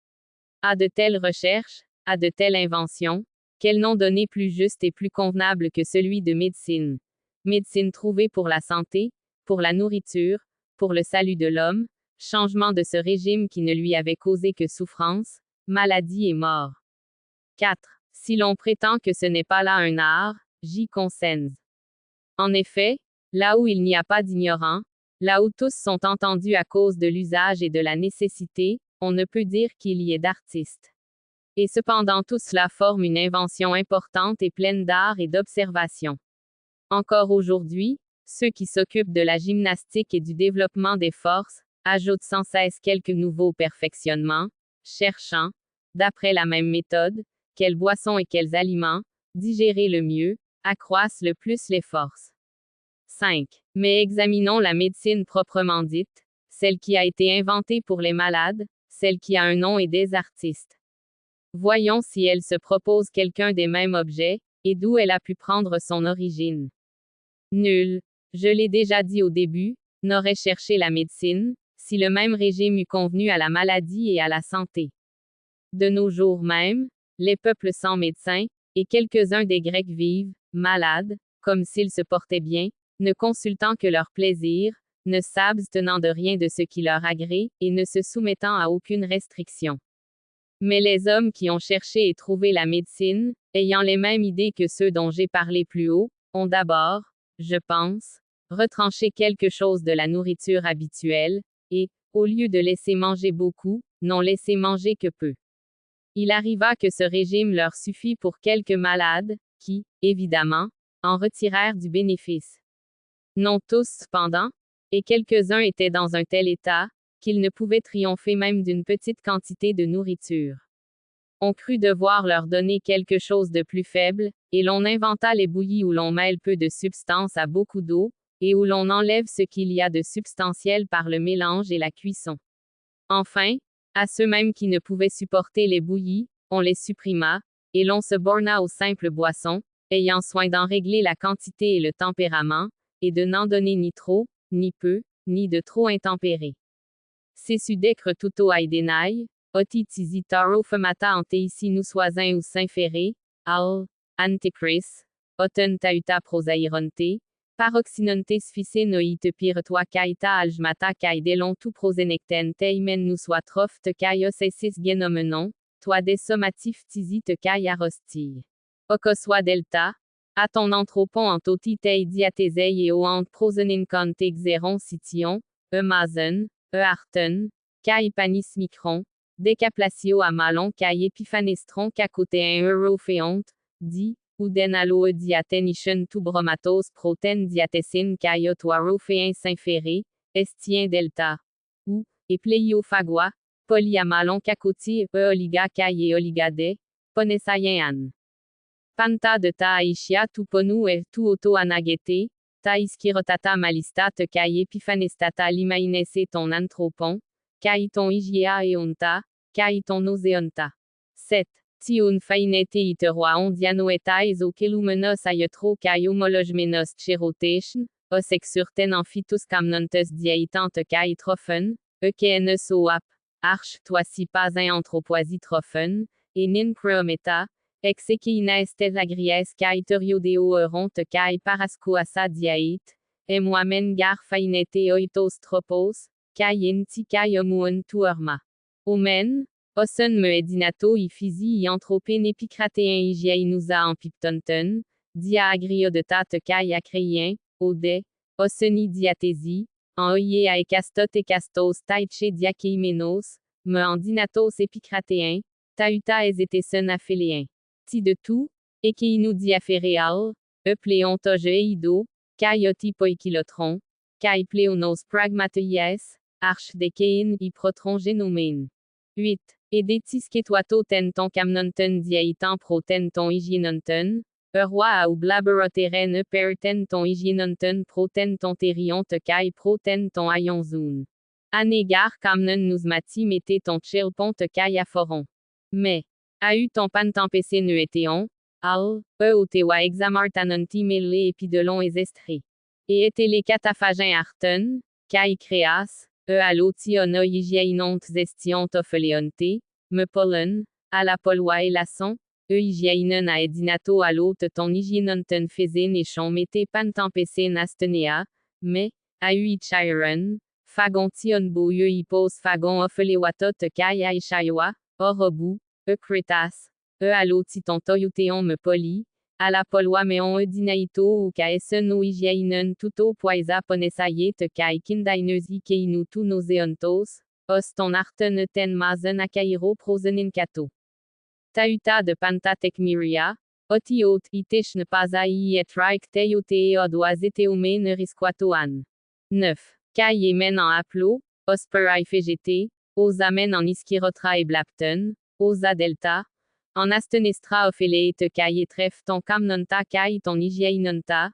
À de telles recherches, à de telles inventions, quel nom donner plus juste et plus convenable que celui de médecine? Médecine trouvée pour la santé, pour la nourriture, pour le salut de l'homme, changement de ce régime qui ne lui avait causé que souffrance, maladie et mort. 4. Si l'on prétend que ce n'est pas là un art, j'y consens. En effet, là où il n'y a pas d'ignorants, là où tous sont entendus à cause de l'usage et de la nécessité, on ne peut dire qu'il y ait d'artistes. Et cependant tout cela forme une invention importante et pleine d'art et d'observation. Encore aujourd'hui, ceux qui s'occupent de la gymnastique et du développement des forces, ajoutent sans cesse quelques nouveaux perfectionnements, cherchant, d'après la même méthode, quelles boissons et quels aliments, digérer le mieux, accroissent le plus les forces. 5. Mais examinons la médecine proprement dite, celle qui a été inventée pour les malades, celle qui a un nom et des artistes. Voyons si elle se propose quelqu'un des mêmes objets, et d'où elle a pu prendre son origine. Nul, je l'ai déjà dit au début, n'aurait cherché la médecine, si le même régime eût convenu à la maladie et à la santé. De nos jours même, les peuples sans médecin, et quelques-uns des Grecs vivent, malades, comme s'ils se portaient bien, ne consultant que leur plaisir, ne s'abstenant de rien de ce qui leur agrée, et ne se soumettant à aucune restriction. Mais les hommes qui ont cherché et trouvé la médecine, ayant les mêmes idées que ceux dont j'ai parlé plus haut, ont d'abord, je pense, retranché quelque chose de la nourriture habituelle, et, au lieu de laisser manger beaucoup, n'ont laissé manger que peu. Il arriva que ce régime leur suffit pour quelques malades, qui, évidemment, en retirèrent du bénéfice. Non tous cependant, et quelques-uns étaient dans un tel état, qu'ils ne pouvaient triompher même d'une petite quantité de nourriture. On crut devoir leur donner quelque chose de plus faible, et l'on inventa les bouillies où l'on mêle peu de substance à beaucoup d'eau, et où l'on enlève ce qu'il y a de substantiel par le mélange et la cuisson. Enfin, à ceux-mêmes qui ne pouvaient supporter les bouillies, on les supprima, et l'on se borna aux simples boissons, ayant soin d'en régler la quantité et le tempérament, et de n'en donner ni trop, ni peu, ni de trop intempéré. Sesudecre tuto aidenai, oti tizi taro femata anteisi nusoisin ou saint-ferré, al, antecris, oten tauta prosaironte, paroxynonte sphicé noite piretoa kaita aljmata kaidelon tu prosenecten teimen nusoi trof te kaios esis genomenon, toi des sommatif tizi te kai arostille. Okosoi delta, à ton anthropon antoti tei diatései et o ant prosenincon te xeron cition, mazen, arten, kai panis micron, décaplacio à malon kai epiphanestron cacotéen europhéonte, dit, ou den aloe diatenischen tu bromatos proten diatessine kai otoarophéen saint-ferré, estien delta, ou, et pleiophagua, polyamalon cacoti oliga kai et oligade, ponesayen an. Panta de ta aishia tu ponu et tu auto anagete, ta iskirotata malista te kai epiphanestata limainese ton anthropon, kai ton hygiea eonta, kai ton oseonta. 7. Tiun fainete iteroi ondianoetais o kelumenos ayetro kai homologmenos tcherotechn, osexurten amphitus camnontes diaitante kai trophen, ekns oap, arch toi si pas un anthropoisi trophen, et nin creometa, exekiina estes agries kai teriodeo euronte kai parascoasa diait, moamen gar fainete oitos tropos, kai enti kai omuen tuorma. Omen, osen me edinato I physi I anthropé epicratéen hygieinousa en piptonten, dia agrio de tate kai acréien, ode, oseni diatési, en oye a ekastot ekastos taiche diakeimenos, me en dinatos epicratéen, tauta ezetesen aphéléen. Ti de tout, ekeinou diaphéréal, pléontoge eido, kai oti poikilotron, kai pléonos pragmateies, arche dekein I protron génomène. 8. Et detisquetoato ten ton camnonten diaitan pro ten ton hygienonten, roi ou blaberoteren per ten ton hygienonten pro ten ton terion te kai pro ten ton ayonzoun. Anégar camnon nousmati mette ton chirpon te kai aforon. Mais, a eu ton pan tempessé neuétéon, al, otewa examartanonti mele epidelon ezestré. Et les cataphagens arton, kai créas, aloti ono hygiainont zestion topheleonte, me pollen, à la polwa et laçon, hygiainon a edinato à l'hôte ton hygienonten faisin et chon mette pantempesen astenea, mais, a chiron, fagonti on boye hypos fagon ophelewatot kai aishaiwa, orobu, cretas, aloti ton toyuteon me poli, à la polwa meon dinaito ou kaesen ou hygiainon tuto poisa ponesaye te kai kindaineusi keinu tu noseontos, os ton arten ten mazen akairo prosenin kato. Tauta de panta tekmiria, otiot itish ne pas et raik teiote odoazeteume ne risquatoan. 9. Kai yemen en aplo, osperai fegt, os amen en iskirotra et blapton, os a delta, en astenestra ophelete kai tref ton kamnonta kai ton hygiainonta,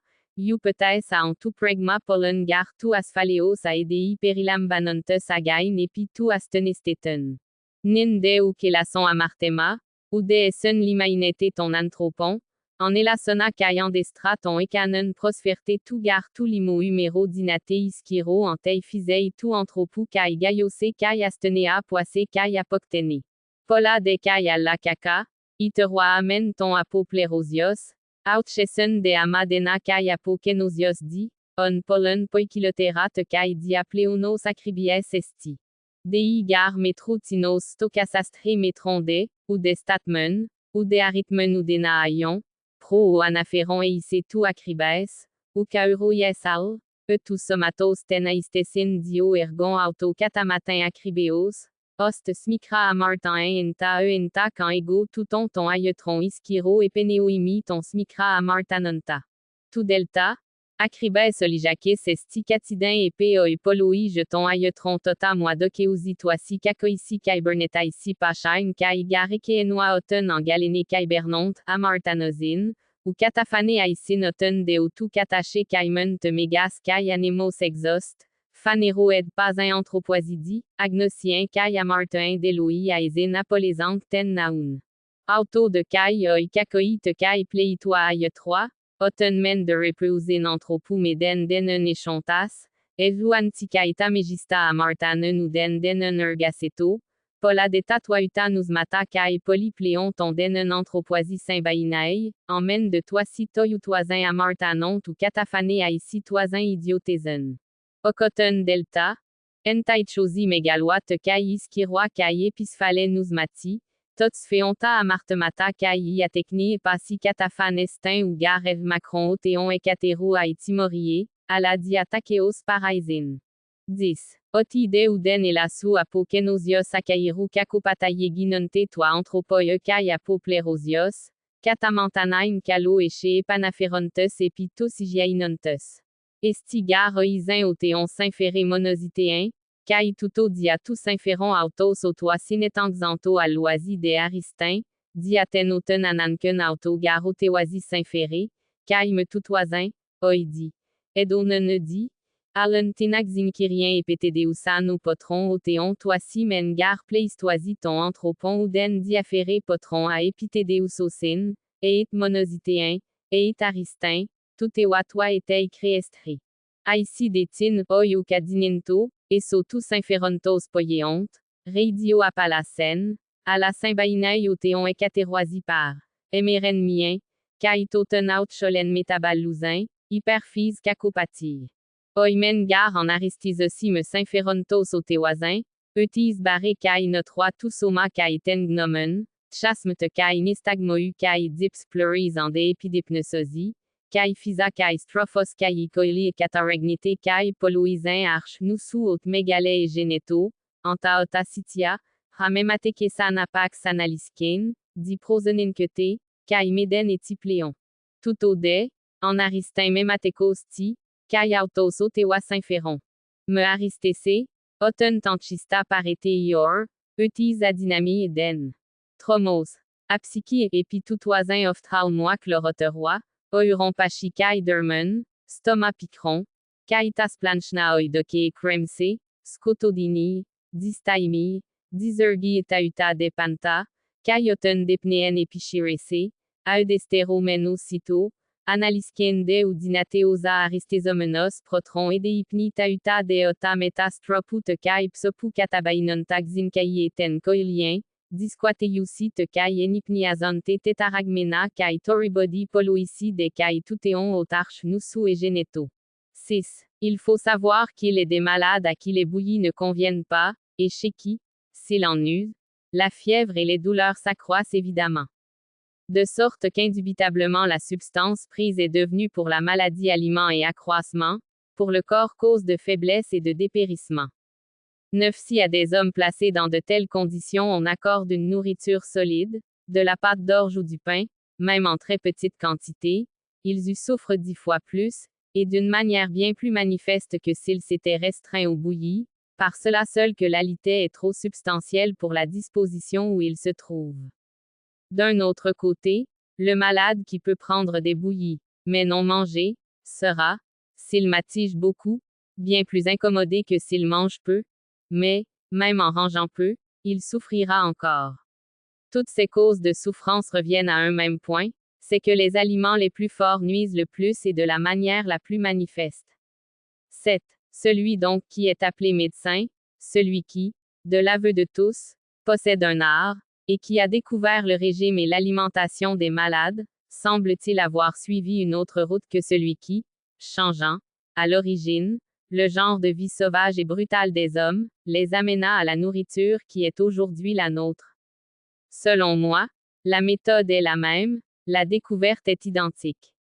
peut-être en tout pregma pollen gar tout asphaléos a edei perilam banontes again epi tout astenesteten. Nin de ou kelason amartema, ou de essen limainete ton anthropon, en elasona kai andestra ton ekanon prosferte tout gar tout limo humero dinate iskiro en tei fizei tout anthropou kai gaiose kai astenea poisse kai apoctene. Pola de kai alla kaka, iteroi amen ton apoplerosios, outchesen de amadena kai apokenosios di, on pollen poikilotera te kai diapleonos acribies esti. Dei gar metrotinos stokasastre metronde, ou de statmen, ou de aritmen ou de naaion, pro ou anaféron eice tout acribes, ou kauroiesal, tout somatos tenaistesin dio ergon auto catamatin acribeos, ost smicra amartin enta quand ego tout ton aïetron iskiro et peneoimi ton smicra amartanonta. Tout delta, acribes olijakis esti catidin et peo et poloi jeton aïetron tota moi dokeusi toisi kakoisi kaibernetaisi pachain kai garike enoi oten en galene kaibernont amartanosine, ou catafane aisin oten de ou tout kataché kaimen te megas kai anemos exhaust, fanero ed pas un anthropoisidi, agnosien kai amartin deloi aise napolesant ten naun. Auto de kai oi kakoi te kai pleitoi aïe 3, oten men de repeusen anthropou meden denen echontas, evu antikaita megista amartanen ou denen ergaceto, pola de tatuauta nous mata kai polypléon ton denen anthropoisi saint-bainae, emmène de toisi toyutoisin amartanont ou catafane aïsi toisin idiotezen. Okoten delta, entaichosi megalois te kai iskiroi kai episphale nous mati, tots feonta amartemata kai atekni pasi catafan estin ou gar ev macron oteon ekatero a itimorie, ala diatakeos paraisen. 10. Otide ou den elasu apokenosios akairu kakopataye ginonte toi anthropoi kai apoplerosios, katamantanain kalo eche epanaferontes epitos hygiainontes. Estigar oisin oteon synféré monositein, kai tuto dia tout synféron autos autoa sinetangzanto a loisi de aristin, diaten oten ananken auto gar oteoisi synféré, kai me tutoisin, oidi. Edonen di, alen tenac zinkirien epetedeusan ou potron oteon toisi men gar pleistoisi ton anthropon ou den diaféré potron a epitedeusosin, eit monositein, eit aristin, tout ewa etei creestri. Aïsi detin, oi ou cadinento, eso tout synferontos poyeont, reidio apalacen, à la saint-bainei oteon ekateroisi par, emeren mien, kaitoten out cholen metabalousin, hyperphys kakopatie. Oimen gar en aristizosi me synferontos oteoisin, eutis barré kai notroi tout soma kai ten gnomen, tchasme te kai nistagmou kai dips pleuris en de epidipnesosi, kai fisa kai strophos kai coili cataregnite kai poloisin arch nusu ot megale et geneto, anta otasitia, ramematekesana pax analisken, di prosenenkete, kai meden et tipléon. Tout ode, en aristin mematekosti, kai autos otewa synferon. Me aristese, oten tanchista parete ior, eutis adinami eden. Tromos. Apsiki epi tutoisin oftral moi chloroteroi, oiron pachi kai dermen, stoma picron, kaitas planchnaoi doke kremse, scotodini, distaimi, dizergi etauta de panta, kaioten depneen epichirese, aeudestéromenos cyto, analiskende ou dinateosa aristezomenos protron edeipni tauta deota metastropu te kai psopu katabainon taxin kai eten koilien, disquateiusi te kai enipniazonte tetaragmena kai toribody poloici de kai touteon autarche nusu et geneto. 6. Il faut savoir qu'il est des malades à qui les bouillies ne conviennent pas, et chez qui, s'il en use, la fièvre et les douleurs s'accroissent évidemment. De sorte qu'indubitablement la substance prise est devenue pour la maladie aliment et accroissement, pour le corps cause de faiblesse et de dépérissement. 9. Si à des hommes placés dans de telles conditions on accorde une nourriture solide, de la pâte d'orge ou du pain, même en très petite quantité, ils y souffrent 10 fois plus, et d'une manière bien plus manifeste que s'ils s'étaient restreints aux bouillies, par cela seul que l'alité est trop substantielle pour la disposition où il se trouve. D'un autre côté, le malade qui peut prendre des bouillies, mais non manger, sera, s'il matige beaucoup, bien plus incommodé que s'il mange peu, mais, même en rangeant peu, il souffrira encore. Toutes ces causes de souffrance reviennent à un même point, c'est que les aliments les plus forts nuisent le plus et de la manière la plus manifeste. 7. Celui donc qui est appelé médecin, celui qui, de l'aveu de tous, possède un art, et qui a découvert le régime et l'alimentation des malades, semble-t-il avoir suivi une autre route que celui qui, changeant, à l'origine, le genre de vie sauvage et brutale des hommes, les amena à la nourriture qui est aujourd'hui la nôtre. Selon moi, la méthode est la même, la découverte est identique.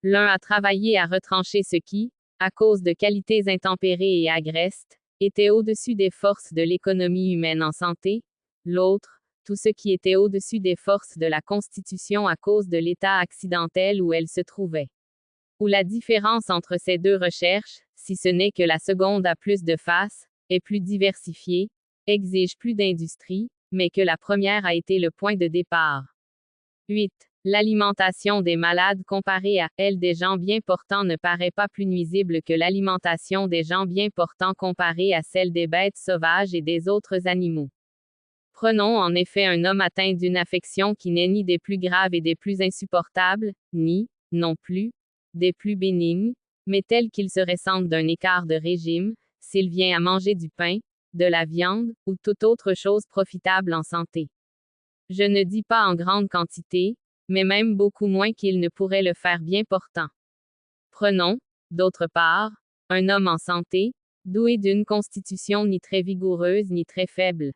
L'un a travaillé à retrancher ce qui, à cause de qualités intempérées et agrestes, était au-dessus des forces de l'économie humaine en santé, l'autre, tout ce qui était au-dessus des forces de la Constitution à cause de l'état accidentel où elle se trouvait. Où la différence entre ces deux recherches, si ce n'est que la seconde a plus de faces, est plus diversifiée, exige plus d'industrie, mais que la première a été le point de départ. 8. L'alimentation des malades comparée à elle des gens bien portants ne paraît pas plus nuisible que l'alimentation des gens bien portants comparée à celle des bêtes sauvages et des autres animaux. Prenons en effet un homme atteint d'une affection qui n'est ni des plus graves et des plus insupportables, ni, non plus, des plus bénignes, mais tel qu'il se ressente d'un écart de régime, s'il vient à manger du pain, de la viande, ou toute autre chose profitable en santé. Je ne dis pas en grande quantité, mais même beaucoup moins qu'il ne pourrait le faire bien portant. Prenons, d'autre part, un homme en santé, doué d'une constitution ni très vigoureuse ni très faible,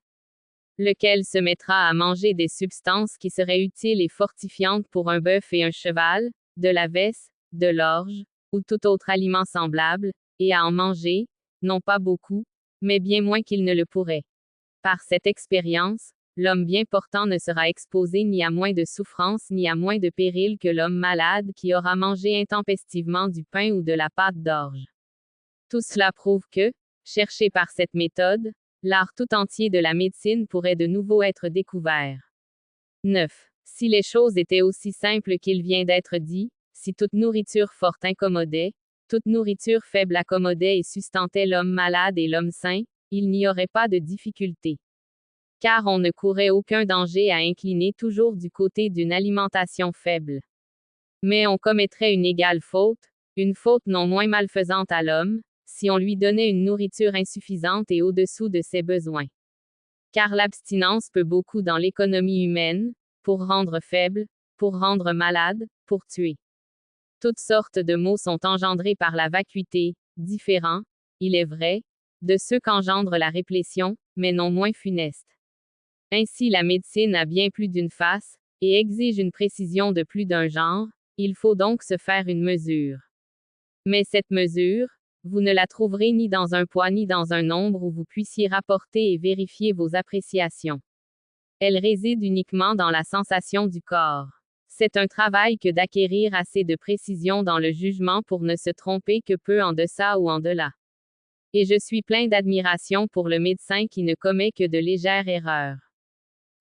lequel se mettra à manger des substances qui seraient utiles et fortifiantes pour un bœuf et un cheval, de la vesse, de l'orge, ou tout autre aliment semblable, et à en manger, non pas beaucoup, mais bien moins qu'il ne le pourrait. Par cette expérience, l'homme bien portant ne sera exposé ni à moins de souffrance ni à moins de péril que l'homme malade qui aura mangé intempestivement du pain ou de la pâte d'orge. Tout cela prouve que, cherché par cette méthode, l'art tout entier de la médecine pourrait de nouveau être découvert. 9. Si les choses étaient aussi simples qu'il vient d'être dit, si toute nourriture forte incommodait, toute nourriture faible accommodait et sustentait l'homme malade et l'homme sain, il n'y aurait pas de difficulté. Car on ne courait aucun danger à incliner toujours du côté d'une alimentation faible. Mais on commettrait une égale faute, une faute non moins malfaisante à l'homme, si on lui donnait une nourriture insuffisante et au-dessous de ses besoins. Car l'abstinence peut beaucoup dans l'économie humaine, pour rendre faible, pour rendre malade, pour tuer. Toutes sortes de maux sont engendrés par la vacuité, différents, il est vrai, de ceux qu'engendre la réplétion, mais non moins funestes. Ainsi la médecine a bien plus d'une face, et exige une précision de plus d'un genre, il faut donc se faire une mesure. Mais cette mesure, vous ne la trouverez ni dans un poids ni dans un nombre où vous puissiez rapporter et vérifier vos appréciations. Elle réside uniquement dans la sensation du corps. C'est un travail que d'acquérir assez de précision dans le jugement pour ne se tromper que peu en deçà ou en delà. Et je suis plein d'admiration pour le médecin qui ne commet que de légères erreurs.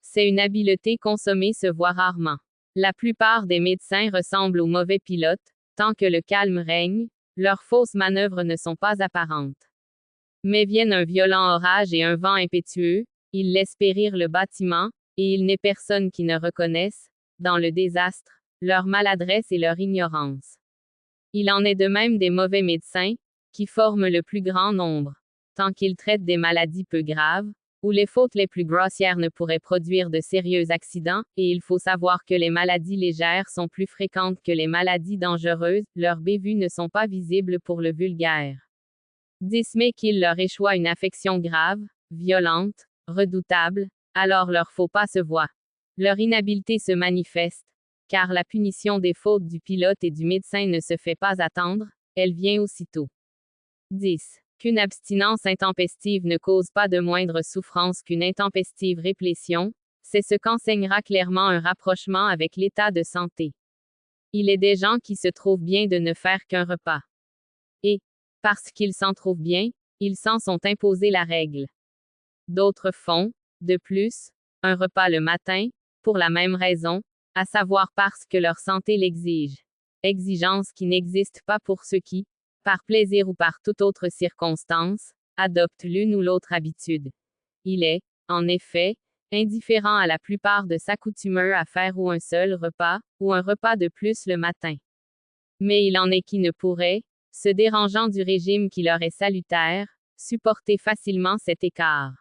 C'est une habileté consommée se voit rarement. La plupart des médecins ressemblent aux mauvais pilotes, tant que le calme règne, leurs fausses manœuvres ne sont pas apparentes. Mais viennent un violent orage et un vent impétueux, ils laissent périr le bâtiment, et il n'est personne qui ne reconnaisse, dans le désastre, leur maladresse et leur ignorance. Il en est de même des mauvais médecins, qui forment le plus grand nombre. Tant qu'ils traitent des maladies peu graves, où les fautes les plus grossières ne pourraient produire de sérieux accidents, et il faut savoir que les maladies légères sont plus fréquentes que les maladies dangereuses, leurs bévues ne sont pas visibles pour le vulgaire. 10 Mais qu'il leur échoit une affection grave, violente, redoutable, alors leur faux pas se voit. Leur inhabileté se manifeste, car la punition des fautes du pilote et du médecin ne se fait pas attendre, elle vient aussitôt. 10. Qu'une abstinence intempestive ne cause pas de moindre souffrance qu'une intempestive réplétion, c'est ce qu'enseignera clairement un rapprochement avec l'état de santé. Il est des gens qui se trouvent bien de ne faire qu'un repas. Et, parce qu'ils s'en trouvent bien, ils s'en sont imposés la règle. D'autres font, de plus, un repas le matin, pour la même raison, à savoir parce que leur santé l'exige. Exigence qui n'existe pas pour ceux qui, par plaisir ou par toute autre circonstance, adoptent l'une ou l'autre habitude. Il est, en effet, indifférent à la plupart de s'accoutumeurs à faire ou un seul repas, ou un repas de plus le matin. Mais il en est qui ne pourraient, se dérangeant du régime qui leur est salutaire, supporter facilement cet écart.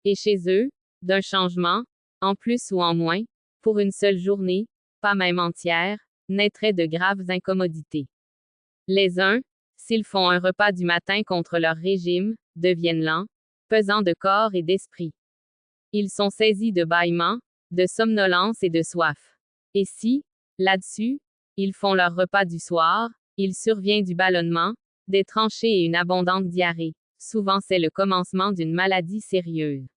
Et chez eux, d'un changement, en plus ou en moins, pour une seule journée, pas même entière, naîtraient de graves incommodités. Les uns, s'ils font un repas du matin contre leur régime, deviennent lents, pesants de corps et d'esprit. Ils sont saisis de bâillements, de somnolence et de soif. Et si, là-dessus, ils font leur repas du soir, il survient du ballonnement, des tranchées et une abondante diarrhée. Souvent c'est le commencement d'une maladie sérieuse.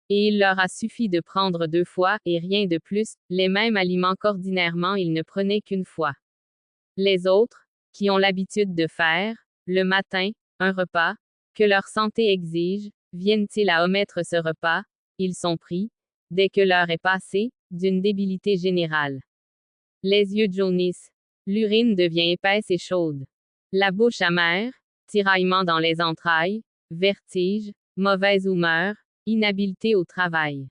Et il leur a suffi de prendre 2 fois, et rien de plus, les mêmes aliments qu'ordinairement ils ne prenaient qu'une fois. Les autres, qui ont l'habitude de faire, le matin, un repas, que leur santé exige, viennent-ils à omettre ce repas, ils sont pris, dès que l'heure est passée, d'une débilité générale. Les yeux jaunissent, l'urine devient épaisse et chaude. La bouche amère, tiraillement dans les entrailles, vertige, mauvaise humeur, inhabileté au travail.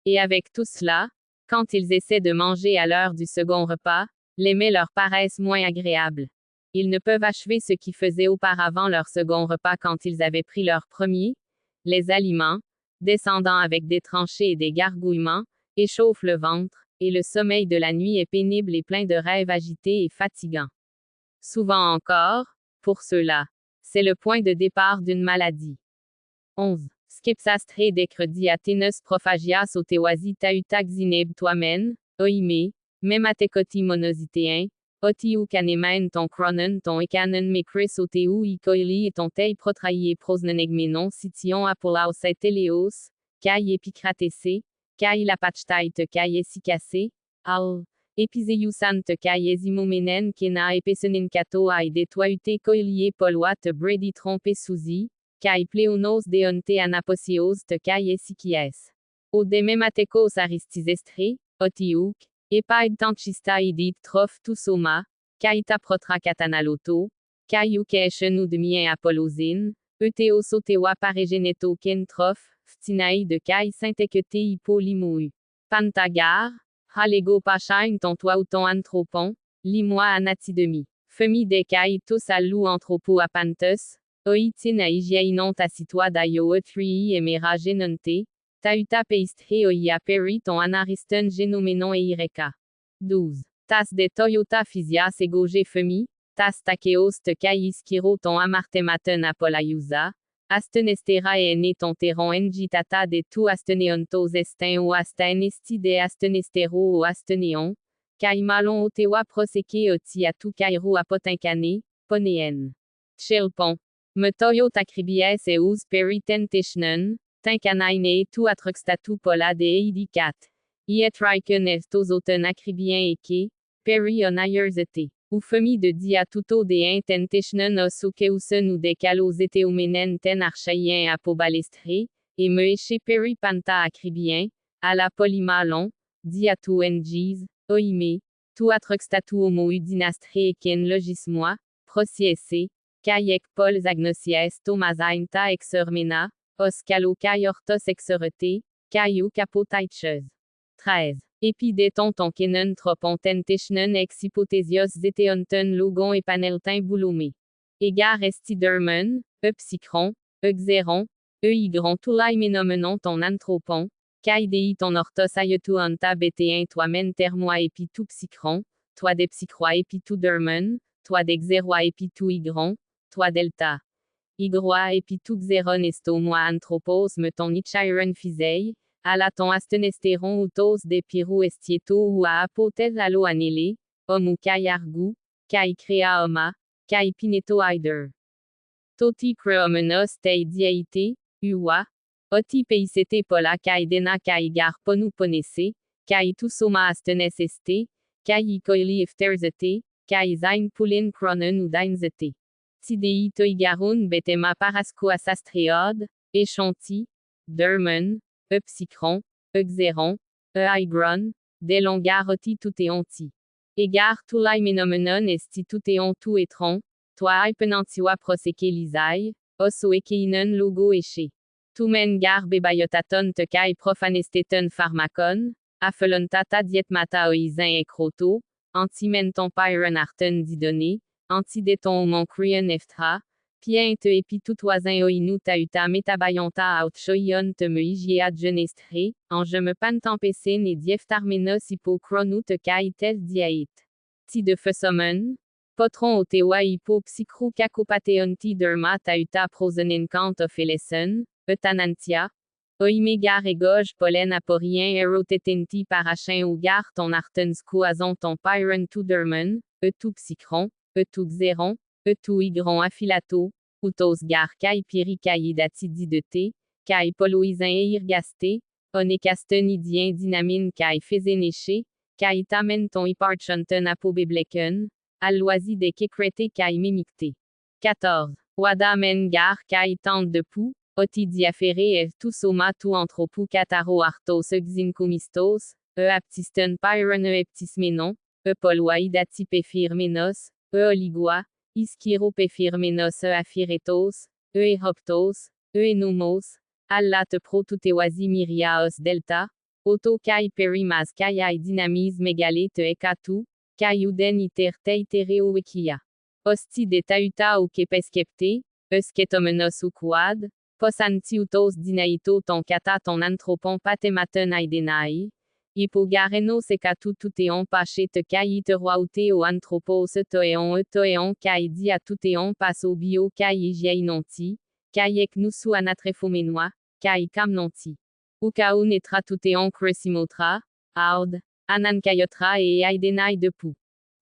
Et avec tout cela, quand ils essaient de manger à l'heure du second repas, les mets leur paraissent moins agréables. Ils ne peuvent achever ce qui faisait auparavant leur second repas quand ils avaient pris leur premier. Les aliments, descendant avec des tranchées et des gargouillements, échauffent le ventre, et le sommeil de la nuit est pénible et plein de rêves agités et fatigants. Souvent encore, pour ceux-là, c'est le point de départ d'une maladie. 11. Skepsastre decredi athenos prophagias oteoasi tautaxineb toamen, oime, mematekoti monositein, otiu kanemen ton cronen ton ekanen mekris oteu ikoili et ton tei protraie prosnenegmenon sition apolaos et teleos, kai epicratese, kai lapachtai te kai esikase, al, epizeiusan te kai ezimomenen kena epesenin kato aide toaute koilie polwa te bredi trompe souzi, kai pleonos deonte anaposios te kai esikies. O demematekos aristisestre, otiuk, epaid tanchista idit trof tusoma, kai ta protra katanaloto, kai ukeshen ou demien apolosine, eteos otewa paregeneto ken trof, ftinaï de kai syntekete hypolimou. Pantagar, halego pachain ton toi ou ton anthropon, limois anatidemi. Femi de kai tous allou anthropo apantes, oitin a hygiainon tacitoa daio etrii emera genonte, tauta peistre oia peri ton anariston genomenon e ireka. 12. Tas de Toyota physias egoge femi, tas takeos te kai iskiro ton amartematen apolayusa, astenestera ene ton teron ngitata de tu asteneontos estin ou astenesti de astenestero ou asteneon, kai malon otewa proseke oti a tu kairo apotinkane, poneen. Chelpon. Me Toyota kribies e us periten technen, tinkanaine tu atroxtatu pola de eidicat. Iet riken estos oten akribien eke, peri on aierzete. Ou femi de dia tuto de ten technen os okeusen ou de kalos eteomenen ten archaien apobalestre, et me eche peri panta akribien, a la polymalon, dia tu engiz, oime, tu atroxtatu homo udinastre eken logismoa, prosiese, Kayek Paul Zagnosies Tomasainta exermena, Oskalo Kai Ortos exerete, Kayou Capotaicheuse. 13. Épidéton ton kenon tropon ten technon ex hypothesios zétéonton logon et paneltin boulomé. Égard esti dermon, psychron, xéron, ygron toulai ménomenon ton anthropon, kai dei ton orthos ayetu anta bétéen toi men termoi épi tout psychron, toi des psychroi épi tout dermon, toi d'exéroi épi tout ygron, toi delta. Igroa épi tout xéron esto moi anthropos me ton ichiron physei, ala ton astenestéron ou tos des pirou estieto ou a apothèse allo anélé, homme ou kai argou, kai créa homa, kai pineto aider. Toti creomenos tei diaité, uwa, oti peicete pola kai dena kai gar ponu ponese, kai tout soma astenes este, kai ikoili efterzete, kai zain poulin cronen ou dainzete. Tidei toigaroun betema parasco asastréode, échonti, dermon, psychron, xéron, aigron, delongar oti toutéonti. Égard toulai ménomenon esti toutéon tout étron, toi aipenantiwa proseke lisai, oso ekeinon logo éché. Toumen gar bebayotaton te kai profanesteton pharmacon, afelontata dietmata oisin ekroto, antimenton pyron arten didone, antideton mon crien eftra, pien te epi tout oisin oinu tauta metabayonta out choyon te me hygiea genestre, en je me pantempesen et dieftarmenos hypochronu te kai tes diait. Ti de fesomen, potron o tewa hypo psychrou kakopateonti derma tauta prosenenkant ophelesen, eutanantia, oimegar egoj pollen aporien erotetenti parachin ou gar ton artensco azon ton pyron tout derman, tout psychron, tout xéron, tout ygron affilato, outos gar kai piri kai datidi de te, kai poloisin eirgaste, onekasten idien dynamine kai fezeneche, kai tamen ton hyparchonten apobebleken, alloisi de kekrete kai mimicte. 14. Wada men gar kai tente de pou, oti diafere tout soma tout anthropou cataro artos exincomistos, aptisten pyron eptismenon, poloi datipefir menos, oligua, iskiropefir menos afiretos, ehoptos, enumos, alla te pro tutewazi myriaos delta, auto kai perimas kai ai dynamis megale te ekatu, kai uden iter teitere oekia. Osti de tauta ou kepeskepte, eusketomenos ou quad, posantiutos dinaito ton kata ton anthropon patematen aidenai, hypogareno sekatu tuteon pache te kai te roaute o anthropos toeon kai dia tuteon paso bio kai hygiainonti, kai ek nusu anatrefomenoa, kai kamnonti. Ukaun etra tuteon cresimotra, aud, anankayotra et aidenai de pou.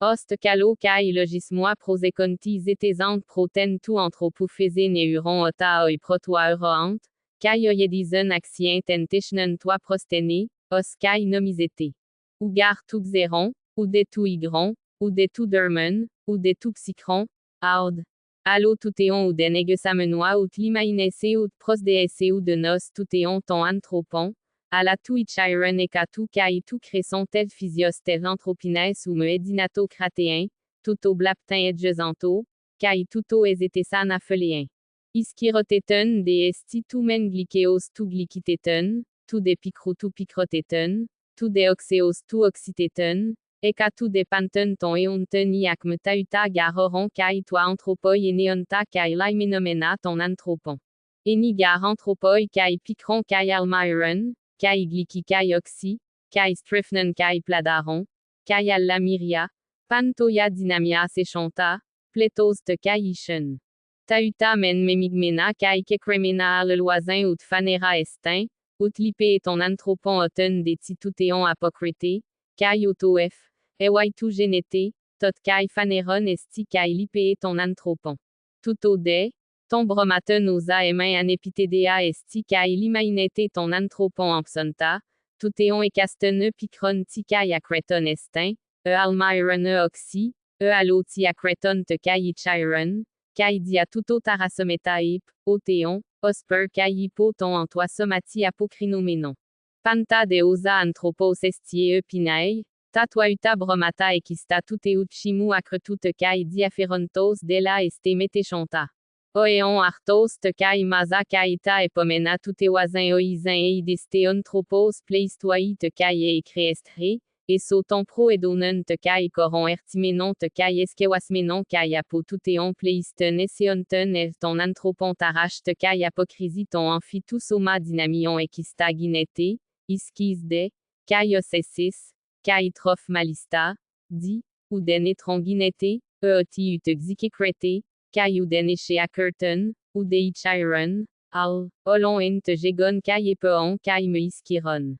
Ost kalo kai logismoa proseconti zetezant proten tout anthropou fezen et uron ota oi protoa euroant, kai oyedizen axien ten technen toi prostene, os kai nomizete. Ou gar tout xéron, ou de tout ygron, ou de tout dermon, ou de tout psychron, aud. Allo toutéon ou den egesamenoa ou tlimainese ou prosdese ou de nos toutéon ton anthropon, à la tout ichiron ekatu kai tout cresson tel physios tel anthropines ou me edinato cratéen, tout au blaptin edgesanto, kai tuto ezetesan afeléen. Iskiroteten de esti tout men glikeos tout glikiteten, tout de picrou tout picroteten, tout de oxeos tout oxyteten, ekatu de panten ton eonten iakme tauta garoron kai toi anthropoi et neonta kai laimenomena ton anthropon. Eni gar anthropoi kai picron kai almairon, kai gliki kai oxy, kai strifnen kai pladaron, kai allamiria, pantoya dynamia sechonta, pletos te kai ishen. Tauta men memigmena kai kekremena al loisin ou fanera estin, out lipe et ton anthropon oten de titoutéon apocrité, kai otoef, ewaitu genete, tot kai faneron esti kai lipe et ton anthropon. Tout ode, ton bromaten osa emain anepitedea esti kai limainete ton anthropon ampsonta, toutéon ekasten picron ti kai akreton estin, almairon oxy, allo ti akreton te kai ichiron, kai dia tuto tarasometa ip, otéon, osper kai hippo ton en toi somati apocrinomenon. Panta de osa anthropos estie pinae, tatuauta bromata ekista tuteut chimu akretut kai diaferontos dela este metechonta. Oeon artos te kai maza kaita epomena tuteoisin oisin eidesteon tropos pleistoi te kai e creestre, et sauton pro edonen te kai coron ertimenon te kai eskewasmenon kai apo tuteon pleisten eseonten et ton anthropon tarache te kai apocrisie ton amphitusoma dynamion ekista ginete, iskisde, kai osessis, kai trof malista, di, ou den etronginete, eoti ut xikikrete, kai ou den echeakerten, ou de ichiron, al, olon en te jegon kai epeon kai me iskiron.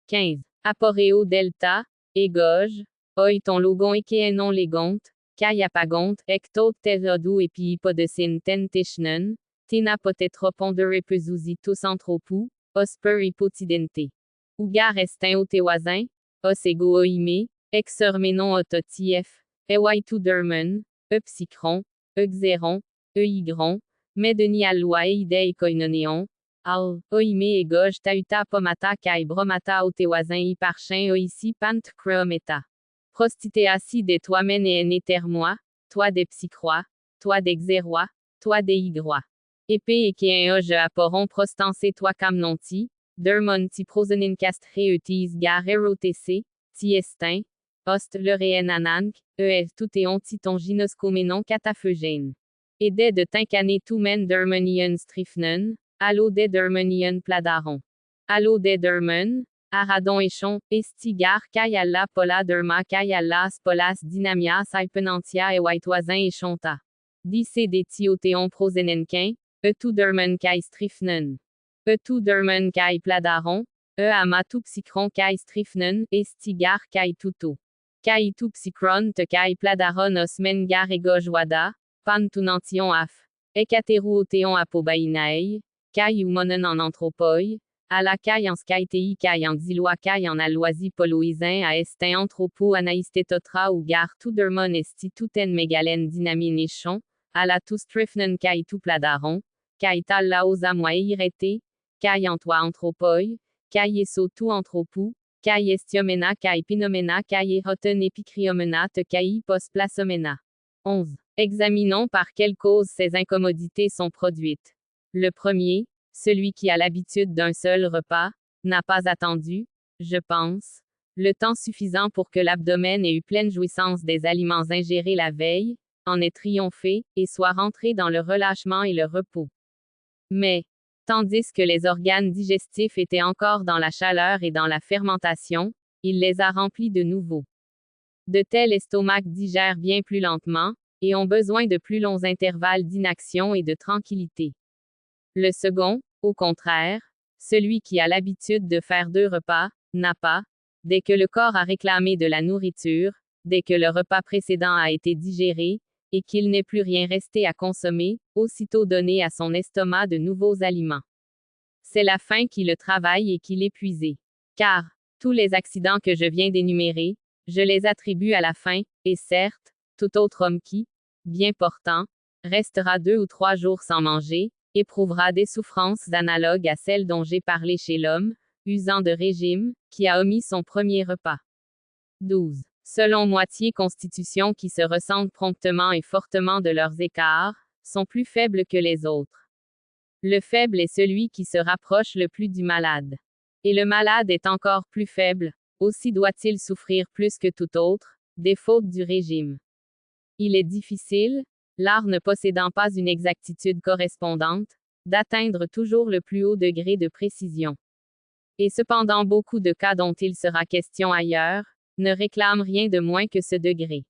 15. Aporeo delta, Égauge, oi ton logon ekenon legont, kai apagont, ektot terodou epi hypodecin ten technen, tena potetropondere pezuzitus anthropou, osper hypotidente. Ougar estin oteoisin, os ego oime, exermenon ototief, ewaitu dermen, psychron, xeron, ygron, medeni alloa eide koinoneon, al, oime égauge tauta pomata kai bromata oteoisin hyparchin oisi pant creometa. Prostitéasi de toi-men et en étermoi, toi des psychrois, toi des xérois, toi des hygrois. Épée et qui un oge aporon prostanse toi camnonti, dermon ti prosenin castre eutis gar erotc, ti estin, ost le réen anank, tout et onti ton ginoscoménon catapheugène. Et des de tincane tout men dermonien strifnen, allo de dermonien pladaron. Allo de dermen, aradon echon, estigar kai alla pola derma kai alla spolas dynamia saipenantia et waitoisin echonta. Dice de tioteon prosenenquin, tout dermen kai strifnen. Tout dermen kai pladaron, amatu psychron kai strifnen, estigar kai tuto. Kai tu psychron te kai pladaron osmen gar egojwada, pan tunantion af. Ekateru oteon apobainaei, kai ou monen en anthropoi, à la kai en skaitei kai en xiloa kai en aloisi poloisin à estin anthropo anaistetotra ou gar tout dermon esti touten megalen dynamin echon, à la tout strifnen kai tout pladaron, kai tal laosa moi irete, kai en toi anthropoi, kai eso tout anthropou, kai estiomena kai pinomena kai eroten epicriomena te kai pos plasomena. 11. Examinons par quelle cause ces incommodités sont produites. Le premier, celui qui a l'habitude d'un seul repas, n'a pas attendu, je pense, le temps suffisant pour que l'abdomen ait eu pleine jouissance des aliments ingérés la veille, en ait triomphé, et soit rentré dans le relâchement et le repos. Mais, tandis que les organes digestifs étaient encore dans la chaleur et dans la fermentation, il les a remplis de nouveau. De tels estomacs digèrent bien plus lentement, et ont besoin de plus longs intervalles d'inaction et de tranquillité. Le second, au contraire, celui qui a l'habitude de faire 2 repas, n'a pas, dès que le corps a réclamé de la nourriture, dès que le repas précédent a été digéré, et qu'il n'est plus rien resté à consommer, aussitôt donné à son estomac de nouveaux aliments. C'est la faim qui le travaille et qui l'épuise. Car, tous les accidents que je viens d'énumérer, je les attribue à la faim, et certes, tout autre homme qui, bien portant, restera 2 ou 3 jours sans manger, éprouvera des souffrances analogues à celles dont j'ai parlé chez l'homme, usant de régime, qui a omis son premier repas. 12. Selon moitié constitutions qui se ressentent promptement et fortement de leurs écarts, sont plus faibles que les autres. Le faible est celui qui se rapproche le plus du malade. Et le malade est encore plus faible, aussi doit-il souffrir plus que tout autre, des fautes du régime. Il est difficile, l'art ne possédant pas une exactitude correspondante, d'atteindre toujours le plus haut degré de précision. Et cependant beaucoup de cas dont il sera question ailleurs, ne réclament rien de moins que ce degré.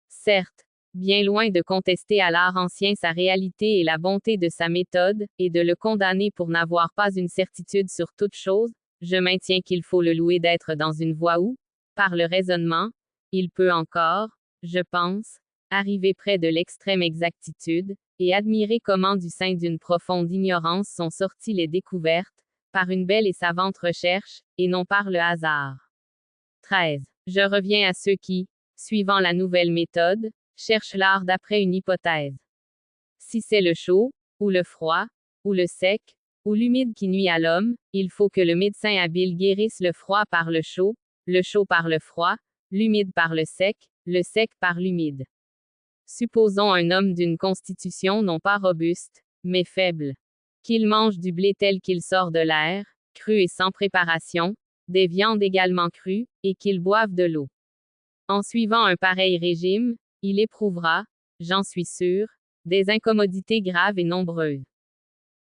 Certes, bien loin de contester à l'art ancien sa réalité et la bonté de sa méthode, et de le condamner pour n'avoir pas une certitude sur toute chose, je maintiens qu'il faut le louer d'être dans une voie où, par le raisonnement, il peut encore, je pense, arriver près de l'extrême exactitude, et admirer comment du sein d'une profonde ignorance sont sorties les découvertes, par une belle et savante recherche, et non par le hasard. 13. Je reviens à ceux qui, suivant la nouvelle méthode, cherchent l'art d'après une hypothèse. Si c'est le chaud, ou le froid, ou le sec, ou l'humide qui nuit à l'homme, il faut que le médecin habile guérisse le froid par le chaud par le froid, l'humide par le sec par l'humide. Supposons un homme d'une constitution non pas robuste, mais faible. Qu'il mange du blé tel qu'il sort de l'air, cru et sans préparation, des viandes également crues, et qu'il boive de l'eau. En suivant un pareil régime, il éprouvera, j'en suis sûr, des incommodités graves et nombreuses.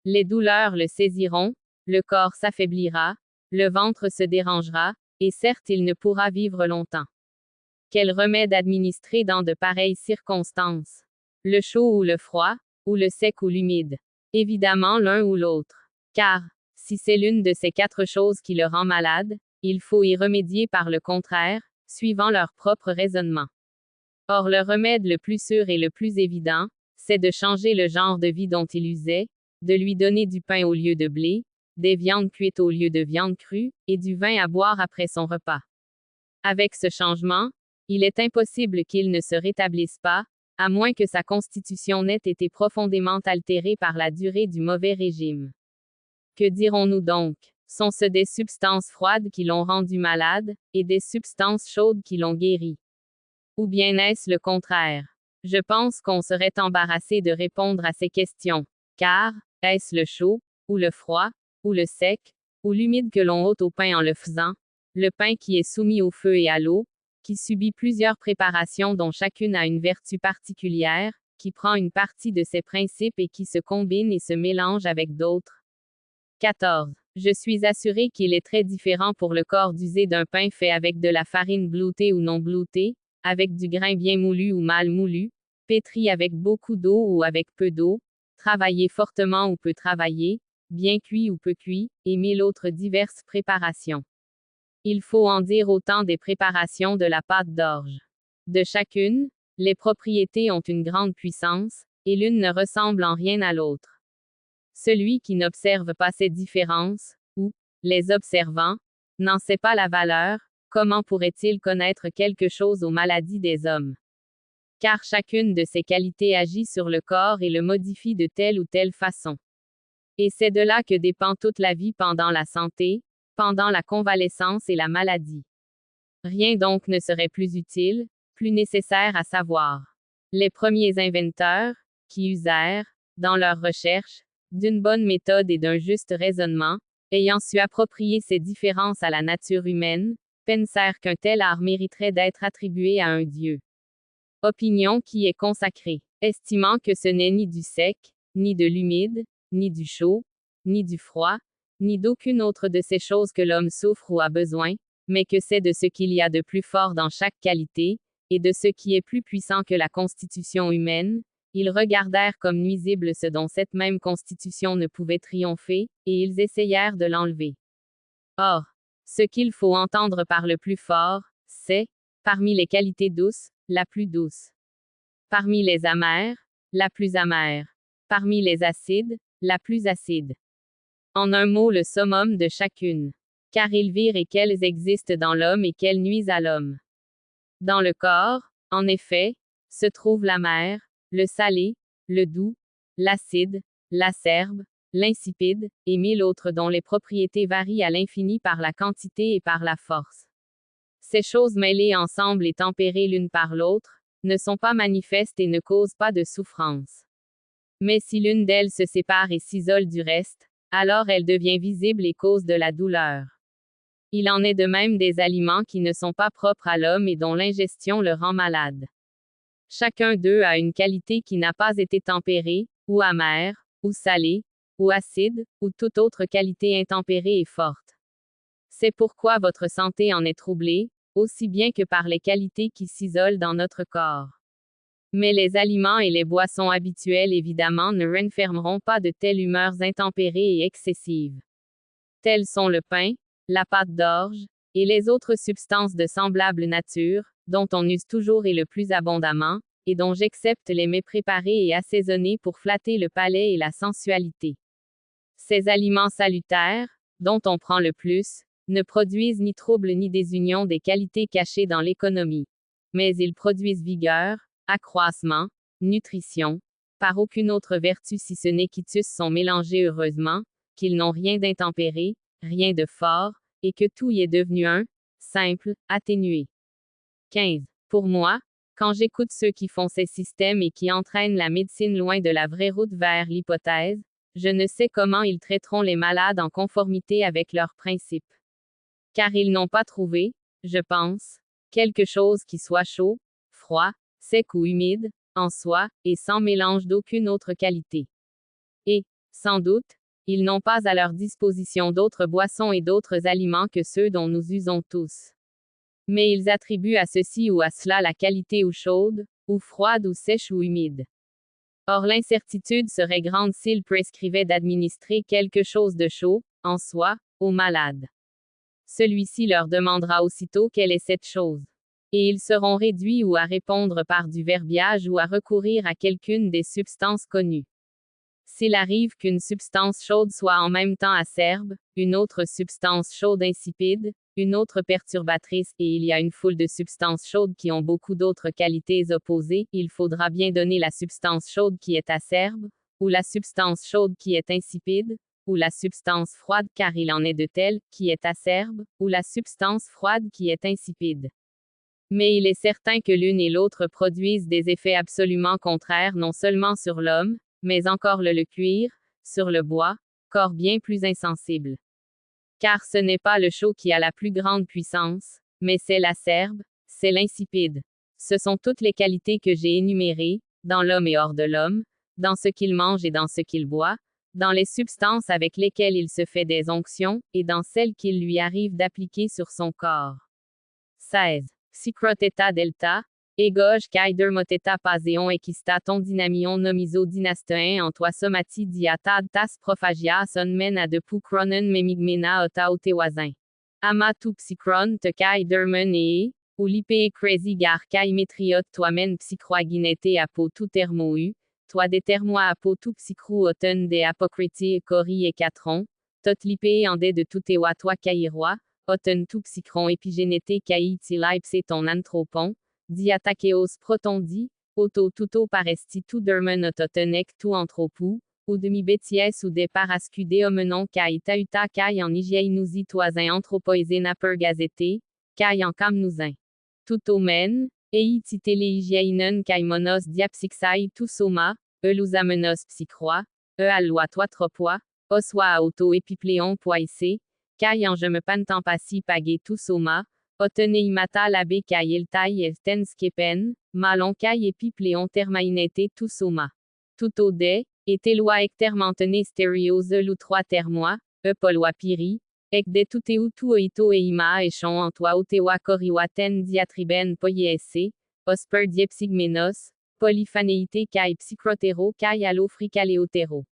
Les douleurs le saisiront, le corps s'affaiblira, le ventre se dérangera, et certes il ne pourra vivre longtemps. Quel remède administrer dans de pareilles circonstances? Le chaud ou le froid, ou le sec ou l'humide? Évidemment l'un ou l'autre. Car, si c'est l'une de ces quatre choses qui le rend malade, il faut y remédier par le contraire, suivant leur propre raisonnement. Or le remède le plus sûr et le plus évident, c'est de changer le genre de vie dont il usait, de lui donner du pain au lieu de blé, des viandes cuites au lieu de viande crue, et du vin à boire après son repas. Avec ce changement, il est impossible qu'il ne se rétablisse pas, à moins que sa constitution n'ait été profondément altérée par la durée du mauvais régime. Que dirons-nous donc? Sont-ce des substances froides qui l'ont rendu malade, et des substances chaudes qui l'ont guéri? Ou bien est-ce le contraire? Je pense qu'on serait embarrassé de répondre à ces questions, car, est-ce le chaud, ou le froid, ou le sec, ou l'humide que l'on ôte au pain en le faisant, le pain qui est soumis au feu et à l'eau, qui subit plusieurs préparations dont chacune a une vertu particulière, qui prend une partie de ses principes et qui se combine et se mélange avec d'autres? 14. Je suis assuré qu'il est très différent pour le corps d'user d'un pain fait avec de la farine bloutée ou non bloutée, avec du grain bien moulu ou mal moulu, pétri avec beaucoup d'eau ou avec peu d'eau, travaillé fortement ou peu travaillé, bien cuit ou peu cuit, et mille autres diverses préparations. Il faut en dire autant des préparations de la pâte d'orge. De chacune, les propriétés ont une grande puissance, et l'une ne ressemble en rien à l'autre. Celui qui n'observe pas ces différences, ou, les observant, n'en sait pas la valeur, comment pourrait-il connaître quelque chose aux maladies des hommes? Car chacune de ces qualités agit sur le corps et le modifie de telle ou telle façon. Et c'est de là que dépend toute la vie pendant la santé, pendant la convalescence et la maladie. Rien donc ne serait plus utile, plus nécessaire à savoir. Les premiers inventeurs, qui usèrent, dans leurs recherches, d'une bonne méthode et d'un juste raisonnement, ayant su approprier ces différences à la nature humaine, pensèrent qu'un tel art mériterait d'être attribué à un Dieu. Opinion qui est consacrée, estimant que ce n'est ni du sec, ni de l'humide, ni du chaud, ni du froid, ni d'aucune autre de ces choses que l'homme souffre ou a besoin, mais que c'est de ce qu'il y a de plus fort dans chaque qualité, et de ce qui est plus puissant que la constitution humaine, ils regardèrent comme nuisible ce dont cette même constitution ne pouvait triompher, et ils essayèrent de l'enlever. Or, ce qu'il faut entendre par le plus fort, c'est, parmi les qualités douces, la plus douce. Parmi les amères, la plus amère. Parmi les acides, la plus acide. En un mot le summum de chacune. Car ils virent et qu'elles existent dans l'homme et qu'elles nuisent à l'homme. Dans le corps, en effet, se trouve l'amère, le salé, le doux, l'acide, l'acerbe, l'insipide, et mille autres dont les propriétés varient à l'infini par la quantité et par la force. Ces choses mêlées ensemble et tempérées l'une par l'autre, ne sont pas manifestes et ne causent pas de souffrance. Mais si l'une d'elles se sépare et s'isole du reste, alors elle devient visible et cause de la douleur. Il en est de même des aliments qui ne sont pas propres à l'homme et dont l'ingestion le rend malade. Chacun d'eux a une qualité qui n'a pas été tempérée, ou amère, ou salée, ou acide, ou toute autre qualité intempérée et forte. C'est pourquoi votre santé en est troublée, aussi bien que par les qualités qui s'isolent dans notre corps. Mais les aliments et les boissons habituelles évidemment ne renfermeront pas de telles humeurs intempérées et excessives. Tels sont le pain, la pâte d'orge, et les autres substances de semblable nature, dont on use toujours et le plus abondamment, et dont j'excepte les mets préparés et assaisonnés pour flatter le palais et la sensualité. Ces aliments salutaires, dont on prend le plus, ne produisent ni trouble ni désunion des qualités cachées dans l'économie. Mais ils produisent vigueur, accroissement, nutrition, par aucune autre vertu si ce n'est qu'ils sont mélangés heureusement, qu'ils n'ont rien d'intempéré, rien de fort, et que tout y est devenu un, simple, atténué. 15. Pour moi, Quand j'écoute ceux qui font ces systèmes et qui entraînent la médecine loin de la vraie route vers l'hypothèse, je ne sais comment ils traiteront les malades en conformité avec leurs principes. Car ils n'ont pas trouvé, je pense, quelque chose qui soit chaud, froid, sec ou humide, en soi, et sans mélange d'aucune autre qualité. Et, sans doute, ils n'ont pas à leur disposition d'autres boissons et d'autres aliments que ceux dont nous usons tous. Mais ils attribuent à ceci ou à cela la qualité ou chaude, ou froide ou sèche ou humide. Or l'incertitude serait grande s'ils prescrivaient d'administrer quelque chose de chaud, en soi, aux malades. Celui-ci leur demandera aussitôt quelle est cette chose. Et ils seront réduits ou à répondre par du verbiage ou à recourir à quelqu'une des substances connues. S'il arrive qu'une substance chaude soit en même temps acerbe, une autre substance chaude insipide, une autre perturbatrice, et il y a une foule de substances chaudes qui ont beaucoup d'autres qualités opposées, il faudra bien donner la substance chaude qui est acerbe, ou la substance chaude qui est insipide, ou la substance froide car il en est de telle, qui est acerbe, ou la substance froide qui est insipide. Mais il est certain que l'une et l'autre produisent des effets absolument contraires non seulement sur l'homme, mais encore le cuir, sur le bois, corps bien plus insensible. Car ce n'est pas le chaud qui a la plus grande puissance, mais c'est l'acerbe, c'est l'insipide. Ce sont toutes les qualités que j'ai énumérées, dans l'homme et hors de l'homme, dans ce qu'il mange et dans ce qu'il boit, dans les substances avec lesquelles il se fait des onctions, et dans celles qu'il lui arrive d'appliquer sur son corps. 16. Psychroteta delta, Egoge kai dermoteta paséon ekista ton dynamion nomiso dynastein en toi somati diatad tas prophagia son men à de pou cronen memigmena ota otewasin. Ama tu psychron te kai dermen ou lipe crazy gar kai metriot toi men psychroaginete apo tout thermou, toi des thermois apo tout psychrou oten de apocriti cori et catron, tot lipe en de tout ewa toi kairoi, oten tout psychron épigénété kai ti laipse ton anthropon, diatakeos protondi, auto tuto paresti tout dermen ototenek tout anthropou, ou demi-béties ou des parascudés homenon kai tauta kai en hygiéinousi toisin anthropoisé naper gazété, kai en kamnousin. Tout omen, ei titele hygiéinen kai monos diapsixai tout soma, elusamenos psychroi, aloi toi tropois, oswa auto épipléon poissé, kai en je me pantampassi pagé tout soma, Oteneimata labe kai eltai elten skepen, malon kai epipléon thermainete tout soma. Tout ode, et teloi ectermantene stéréose ou trois termois, poloi piri, ec de tout ou tout oito eima echon en toi otewa coriwaten diatriben poyese, osper diepsigmenos, polyphanéité kai psychrotero kai allofricaleotero.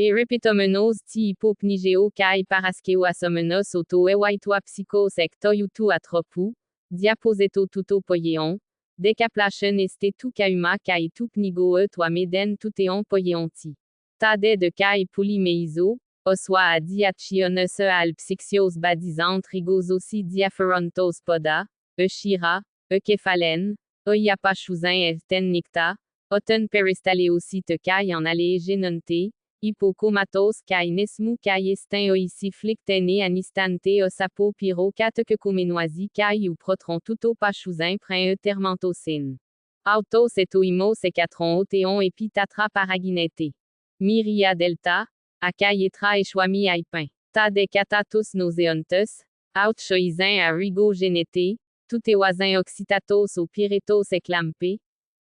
Et repetomenos ti hypopnigeo kai paraskeo asomenos auto ewaitwa psychos ec toyutu atropou, diaposeto tuto poyeon, decaplation este tu kauma kai tu pnigo toi meden tuteon poyeonti. Tade de kai polymeizo, oswa a diachiones al psyxios badisant rigos aussi diapherontos poda, shira, kephalen, yapachousin elten nicta, oten peristale aussi te kai en alé genonte, Hippocomatos kai nesmu kai estin oisi flictene anistante osapo piro katekecomenoisi kai ou protron tuto pachousin prin termantocine. Autos et oimos et catron otéon epi tatra paraginete. Miria delta, akai etra echwami aipin. Ta de catatus nauseontus, out choisin a rigo genete, tout ewasin oxytatos ou piretos eclampe,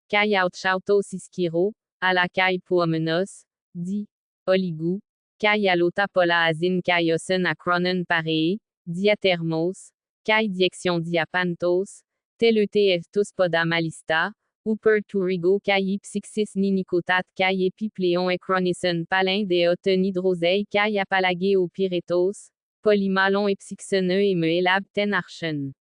kai out chautos iskiro, a la kai poamenos, di. Oligou, kai alota pola azin kai osen acronen paree, diathermos, kai diection diapantos, telete eftus poda malista, uper turigo kai psyxis ninicotat kai epipléon ecronisen palin de oten hydrosei kai apalagé au piretos, polymalon epsixene et me elab ten archen.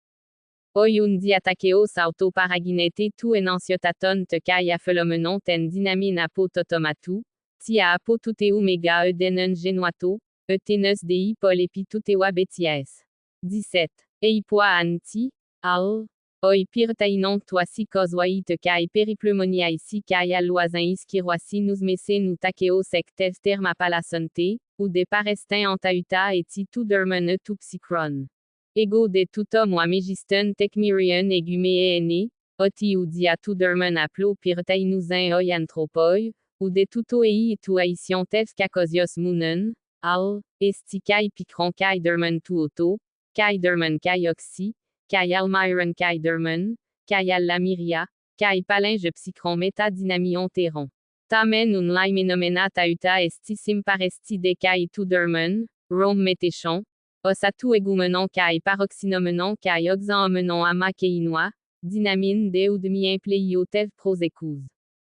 Oyun diatakeos autoparaginete tu enanciotaton te kai aphelomenon ten dynamin apototomatu, ti a apo tuteu mega edenen genuato, tenes dei pol epi tutewa beties. 17. Eipoa anti, al, oi pirtainon toasi kozwai te kai periplemonia isi kai aloisin iskiroasi nous messe nous takeo sectes terma palasante, ou de parestin antauta eti tout dermen tout psychron. Ego de tout homme ou amegisten tekmirion egume ene, oti ou dia tout dermen aplo pirtainousin oi anthropoi, ou de tuto ei tu aïsion tes kakosios munen, al, esti kai picron kai dermen tu auto, kai dermen kai oxy, kai almyron kai dermen, kai al lamiria, kai palinge psychron meta dynamion teron. Tamen un laimenomena tauta estissim paresti de kai tu dermen, rom metechon, osatu egumenon kai paroxynomenon kai oxaomenon ama keinois, dynamine de ou demi-impléio tev prosécouse.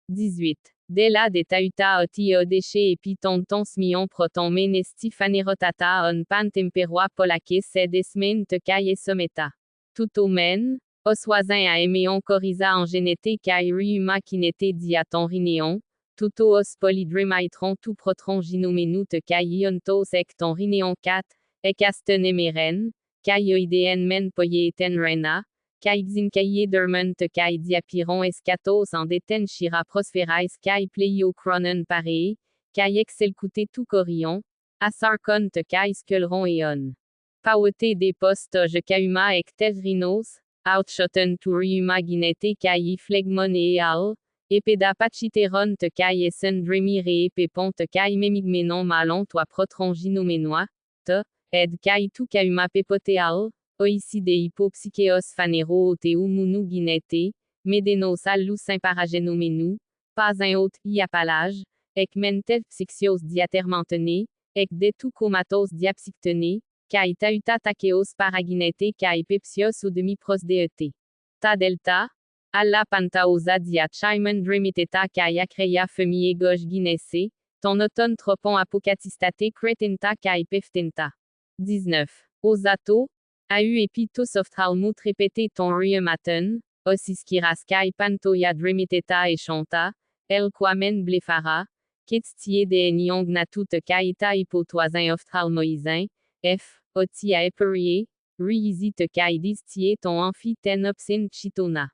18. De la de tauta oti déché epi ton smion proton menesti fanerotata on pan temperoa polake sed esmen te kai esometa. Tout omen, oswasin a éméon corisa en génété kai riuma kinete diaton rinéon, tuto os polydremaitron tout protron ginomenu te kai iontos ek ton rinéon 4, ek asten emeren, kai oideen men poyeten rena, kai xinkaye dermen te kai diapiron escatos en deten shira prosperais kai pleio cronen pare, kai excelcute tout corion, asarkon te kai skulron eon. Paote de postoge kauma ek tevrinos, outshoten tu riuma ginete kai flegmon e al, epeda pachiteron te kai esen dremire e pepon te kai memigmenon malon toi protron ginomenois, te, ed kai tu kauma pepote al, oicide hypopsycheos fanero oteu munu ginete, medenos allus imparagenomenu, pas un autre iapalage, ek mentev psyxios diatermantene, ek de tu comatos diapsyctene, kai tauta takeos paraginete kai pepsios ou demi-pros deete. Ta delta, alla pantaosa dia chaimen dremiteta kai acreia femie gauche ginese, ton automne tropon apocatistate cretenta kai peftenta. 19. Osato, au epi tous oftalmut répété ton riematen, osiskiras kai pantoya dremiteta et chonta, el quamen blefara, ketstie de enion gnatut kaita hypotoisin ophtalmoisin, f, oti a eperie, riisi te kai distie ton amphiten obsin chitona.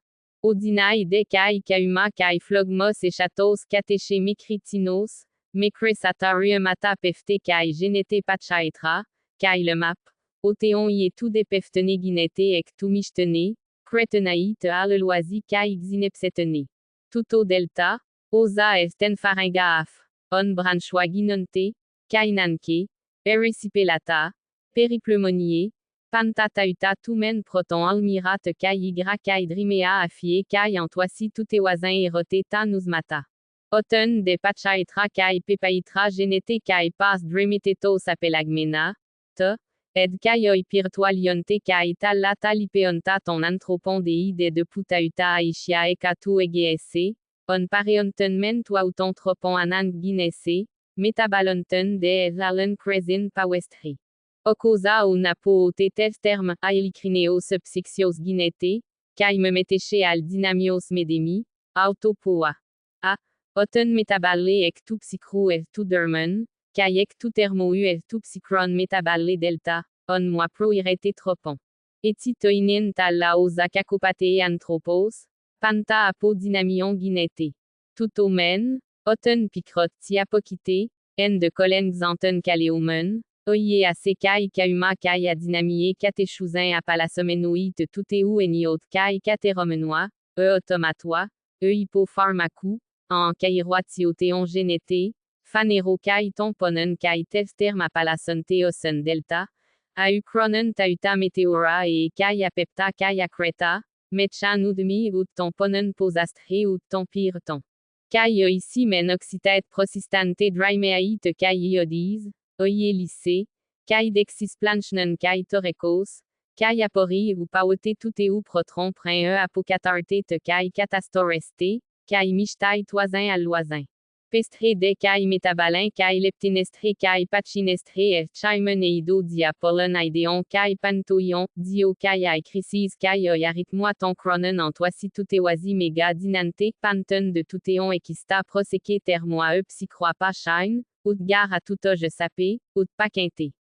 Odinai de kai kauma kai flogmos et chatos kateche mikritinos, mekresata riemata pefte kai genete pachaitra, kai le map, oteon y tout de peftene ginete ek tu mishtene, kretenai te aleloisi kai xinepsetene. Tuto delta, osa esten faringaaf, on branchwa ginonte, kai nanke, perisipelata, periplemonier, pantatauta tumen proton almira te kai igra kai drimea afie kai antoisi tutewasin erote tanus mata. Oten de pachaitra kai pepaitra genete kai pas drimitetos apelagmena, te, ed kai oi pirtualionte kai talata lipeonta ton anthropon de putauta aishia ekatu egese, on pareonten men toi ou ton tropon anan ginese, metabalonten de ezalen cresin pawestri. Okosa ou napo te terme aelikrineos psyxios ginete, kai me meteche al dynamios medemi, autopoa. A. Oten metaballe ek tu psycro et tu dermen, kai ek tu thermou et tu psychron metaballe delta, on moi pro irete tropon. Etitoinen tal la osa kakopate anthropos, panta apo dynamion ginete. Tutomen, oten picrot ti apokite, en de kolen xanten kaleomen, oye a sekai kauma kai a dynamie katechousin a palasomenoïte tuteu eniot kai kateromenois, automatois, hypopharmacou, en kairoatioteon genete, fanero kai tomponen kai tefterm a palasonteosen delta, au cronen tauta meteora et kai a pepta kai a creta, metchan ou demi ou tomponen posastre ou tompirton. Kai ici men occitet prosistante drymeaite kai iodiz, oye lycée, kai dexis planchnen kai torekos, kai apori ou paote tuteu protron prin apocatarte te kai catastoreste, kai mishtai toisin al loisin. Pestre de kai metabalin kai leptinestre kai pachinestre et chaimen eido diapollen aideon kai pantoion, dio kai ai crisis kai oyaritmoi ton cronen en toisi tuteoisi mega dinante, panten de tuteon ekista proseke termoi psychroa shine, out gar a tutoge sapé, out paquinte.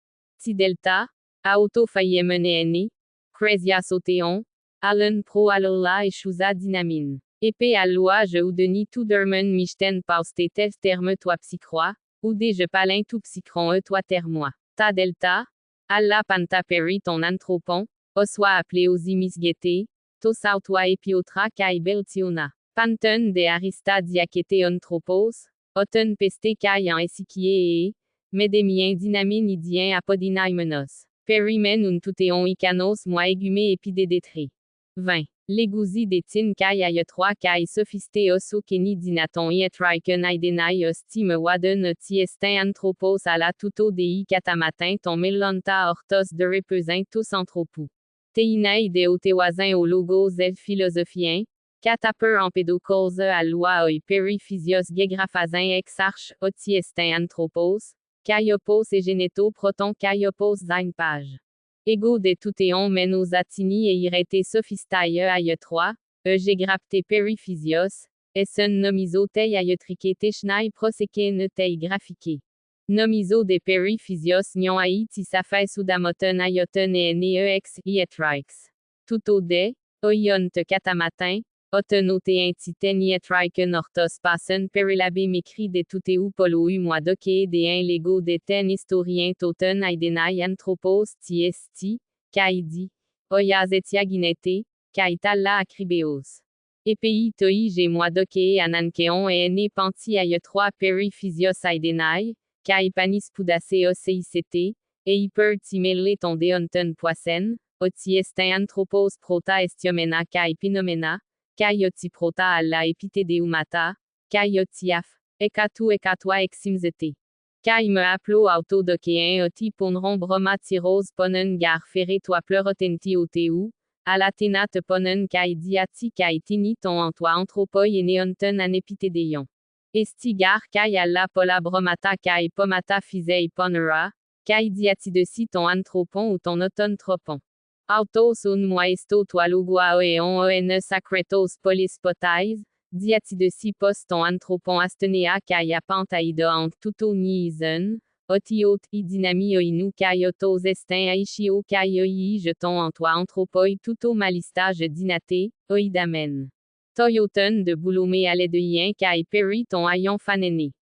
Ti delta, a auto fayemene, cresia soteon, allen pro alola et chouza dynamine. Épée à louage ou deni tout dermen michten pauste tes terme toi psychroa, ou de je palin tout psychron toi termois. Ta delta, alla panta peri ton anthropon, oswa appelé aux imisgete, autos autoi epiotra kai beltiona. Panton de arista diakete anthropos, auton peste kai en esikie medemien dynamine idien apodinaimenos. Perimen un tuteon icanos moi égume épidédétré. 20. L'égousi des tin kai aye 3 kai sophiste osso keni dinaton ietriken aidenai ostime waden tiestin anthropos à la tuto dei catamatin ton melanta ortos de repeusin tous anthropou. Teinei de otewasin au logos el philosophien, cataper en pédocolze à loi oi periphysios gegraphasin exarch otiestin anthropos, kaiopos et généto proton kaiopos sein page. Ego de tuteon menos atini et irete sophistaie aie 3, gegrapte periphysios, essen nomiso tei aietrike technai proseke ne tei graphique. Nomiso de periphysios nion ai tisafai sudamoten aioten et neex ietrix. Tuto de, oion te catamatin, Otenote intiten ietriken ortos passen perilabe micri de tuteu polo moi doke de un lego de ten historien toten aidenai anthropos tiesti, kaidi, oyas etiaginete, kaitalla acribeos. Epei toi je moi doke anankeon et ne panti aie 3 periphysios aidenai, kai panis pudase oceict, et hyper timele ton deonten poisen, otiestin anthropos prota estiomena kai pinomena, Kaioti prota alla epitedeumata, kaiotiaf, ekatwa eximzete. Kai me applo auto dokeen oti ponron broma tiros ponen gar ferre toi pleurotenti oteu, alatena te ponen kai diati kai tini ton antoi anthropoi et neonten an epitedeion. Esti gar kai alla pola bromata kai pomata fisei ponera, kai diati de si ton anthropon ou ton auton tropon. Autos un moesto toalugua eon en sacretos polispotais, diati de si poston anthropon astenea kai apantaida ant tuto niisen, otiot I dynami oinu kai otos estin aishio kai oi jeton antoi anthropoi tuto malistage dinate, oidamen. Toyoten de boulome ale de yen kai peri ton ayon fanene.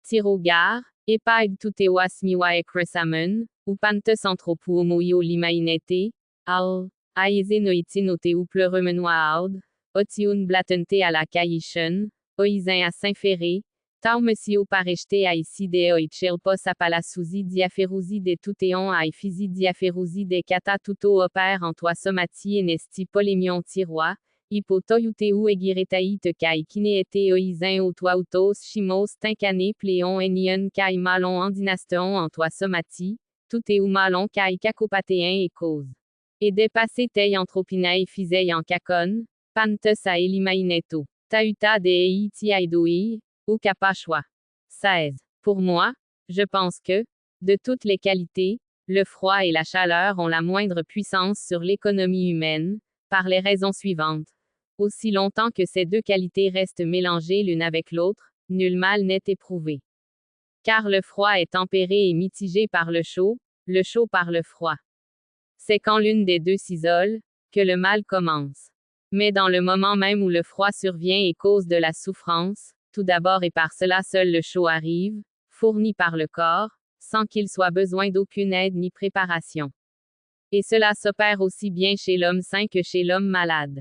Tirogar, epaid tutewas miwa ekresamen, ou pantes anthropo homoio limainete, Al, aeze noitin ote ou pleuremenoa aud, otiun blatente à la caïchen, oisin à Saint-Ferré, taumesio parechete à iside oitchelpos à palasouzi diaferouzi de tuteon à efisi diaferouzi de kata tuto opère en toi somati enesti polémion tirois, hypotoyuteu egiretaï te kai kineete oisin au toi autos chimos tinkane pléon enion kai malon en dynaston en toi somati, tuteu malon kai kakopatéen et cause. Et dépassé tei anthropinei fisei en cacon, pantes a elimaineto. Tauta de eiti aidoi, ou capachwa. 16. Pour moi, je pense que, de toutes les qualités, le froid et la chaleur ont la moindre puissance sur l'économie humaine, par les raisons suivantes. Aussi longtemps que ces deux qualités restent mélangées l'une avec l'autre, nul mal n'est éprouvé. Car le froid est tempéré et mitigé par le chaud par le froid. C'est quand l'une des deux s'isole, que le mal commence. Mais dans le moment même où le froid survient et cause de la souffrance, tout d'abord et par cela seul le chaud arrive, fourni par le corps, sans qu'il soit besoin d'aucune aide ni préparation. Et cela s'opère aussi bien chez l'homme sain que chez l'homme malade.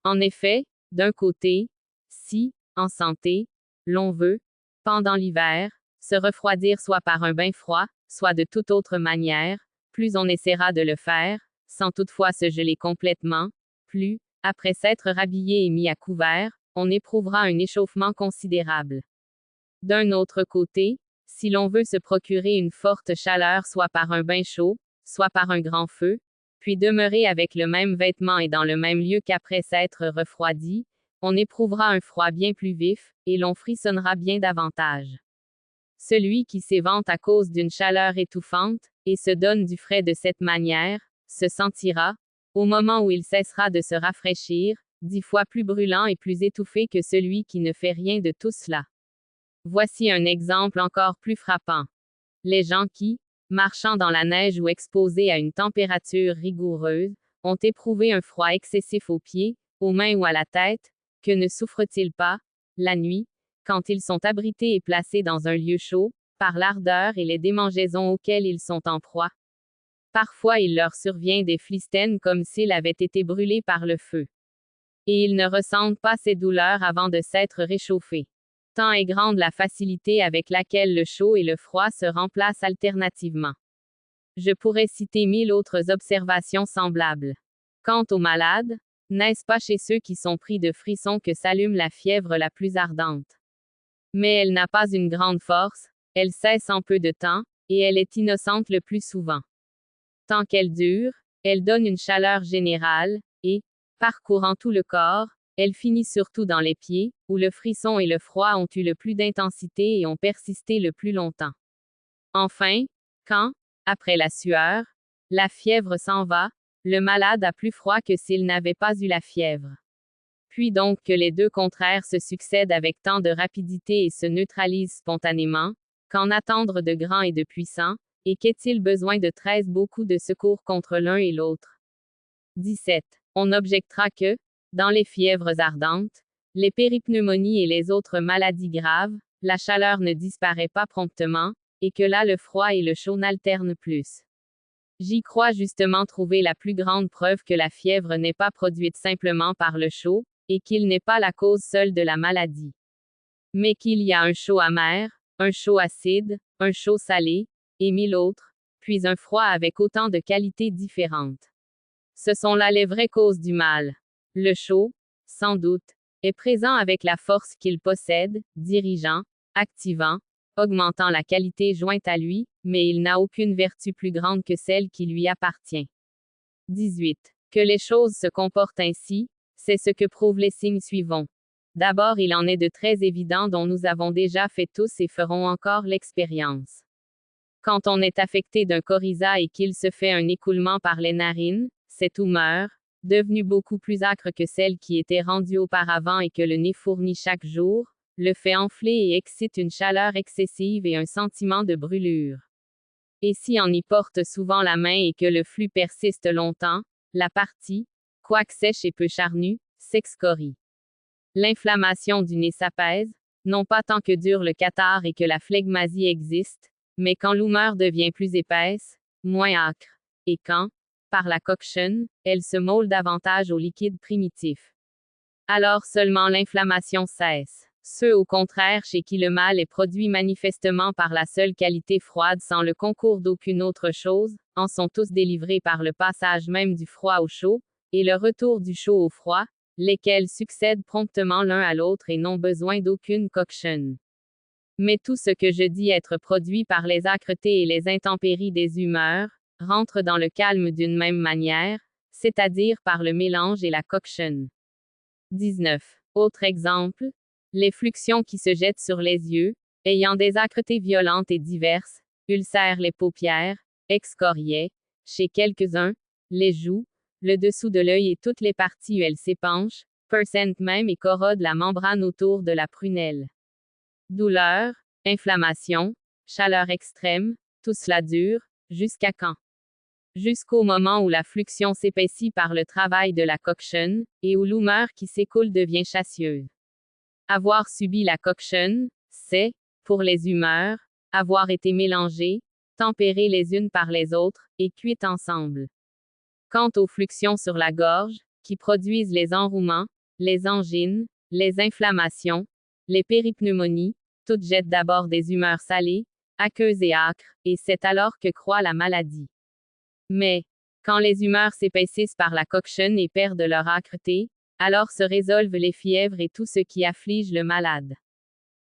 En effet, d'un côté, si, en santé, l'on veut, pendant l'hiver, se refroidir soit par un bain froid, soit de toute autre manière, plus on essaiera de le faire, sans toutefois se geler complètement, plus, après s'être rhabillé et mis à couvert, on éprouvera un échauffement considérable. D'un autre côté, si l'on veut se procurer une forte chaleur soit par un bain chaud, soit par un grand feu, puis demeurer avec le même vêtement et dans le même lieu qu'après s'être refroidi, on éprouvera un froid bien plus vif, et l'on frissonnera bien davantage. Celui qui s'évente à cause d'une chaleur étouffante, et se donne du frais de cette manière, se sentira, au moment où il cessera de se rafraîchir, 10 fois plus brûlant et plus étouffé que celui qui ne fait rien de tout cela. Voici un exemple encore plus frappant. Les gens qui, marchant dans la neige ou exposés à une température rigoureuse, ont éprouvé un froid excessif aux pieds, aux mains ou à la tête, que ne souffrent-ils pas, la nuit, quand ils sont abrités et placés dans un lieu chaud, par l'ardeur et les démangeaisons auxquelles ils sont en proie. Parfois il leur survient des phlystènes comme s'ils avaient été brûlés par le feu. et ils ne ressentent pas ces douleurs avant de s'être réchauffés. Tant est grande la facilité avec laquelle le chaud et le froid se remplacent alternativement. Je pourrais citer 1000 autres observations semblables. Quant aux malades, n'est-ce pas chez ceux qui sont pris de frissons que s'allume la fièvre la plus ardente? Mais elle n'a pas une grande force, elle cesse en peu de temps, et elle est innocente le plus souvent. Tant qu'elle dure, elle donne une chaleur générale, et, parcourant tout le corps, elle finit surtout dans les pieds, où le frisson et le froid ont eu le plus d'intensité et ont persisté le plus longtemps. Enfin, quand, après la sueur, la fièvre s'en va, le malade a plus froid que s'il n'avait pas eu la fièvre. Puis donc que les deux contraires se succèdent avec tant de rapidité et se neutralisent spontanément, qu'en attendre de grand et de puissant, et qu'est-il besoin de 13 beaucoup de secours contre l'un et l'autre? 17. On objectera que, dans les fièvres ardentes, les péripneumonies et les autres maladies graves, la chaleur ne disparaît pas promptement, et que là le froid et le chaud n'alternent plus. J'y crois justement trouver la plus grande preuve que la fièvre n'est pas produite simplement par le chaud, et qu'il n'est pas la cause seule de la maladie. Mais qu'il y a un chaud amer, un chaud acide, un chaud salé, et 1000 autres, puis un froid avec autant de qualités différentes. Ce sont là les vraies causes du mal. Le chaud, sans doute, est présent avec la force qu'il possède, dirigeant, activant, augmentant la qualité jointe à lui, mais il n'a aucune vertu plus grande que celle qui lui appartient. 18. Que les choses se comportent ainsi, c'est ce que prouvent les signes suivants. D'abord, il en est de très évidents dont nous avons déjà fait tous et ferons encore l'expérience. Quand on est affecté d'un coryza et qu'il se fait un écoulement par les narines, cette humeur, devenue beaucoup plus âcre que celle qui était rendue auparavant et que le nez fournit chaque jour, le fait enfler et excite une chaleur excessive et un sentiment de brûlure. Et si on y porte souvent la main et que le flux persiste longtemps, la partie, quoique sèche et peu charnue, s'excorie. L'inflammation du nez s'apaise, non pas tant que dure le catarrhe et que la phlegmasie existe, mais quand l'humeur devient plus épaisse, moins âcre, et quand, par la coction, elle se môle davantage au liquide primitif. Alors seulement l'inflammation cesse. Ceux au contraire chez qui le mal est produit manifestement par la seule qualité froide sans le concours d'aucune autre chose, en sont tous délivrés par le passage même du froid au chaud, et le retour du chaud au froid, lesquels succèdent promptement l'un à l'autre et n'ont besoin d'aucune coction. Mais tout ce que je dis être produit par les âcretés et les intempéries des humeurs, rentre dans le calme d'une même manière, c'est-à-dire par le mélange et la coction. 19. Autre exemple, les fluxions qui se jettent sur les yeux, ayant des âcretés violentes et diverses, ulcèrent les paupières, excoriaient, chez quelques-uns, les joues, le dessous de l'œil et toutes les parties où elles s'épanchent, percentent même et corrodent la membrane autour de la prunelle. Douleur, inflammation, chaleur extrême, tout cela dure, jusqu'à quand? Jusqu'au moment où la fluxion s'épaissit par le travail de la coction, et où l'humeur qui s'écoule devient chassieuse. Avoir subi la coction, c'est, pour les humeurs, avoir été mélangées, tempérées les unes par les autres, et cuites ensemble. Quant aux fluxions sur la gorge, qui produisent les enrouements, les angines, les inflammations, les péripneumonies, toutes jettent d'abord des humeurs salées, aqueuses et âcres, et c'est alors que croît la maladie. Mais, quand les humeurs s'épaississent par la coction et perdent leur âcreté, alors se résolvent les fièvres et tout ce qui afflige le malade.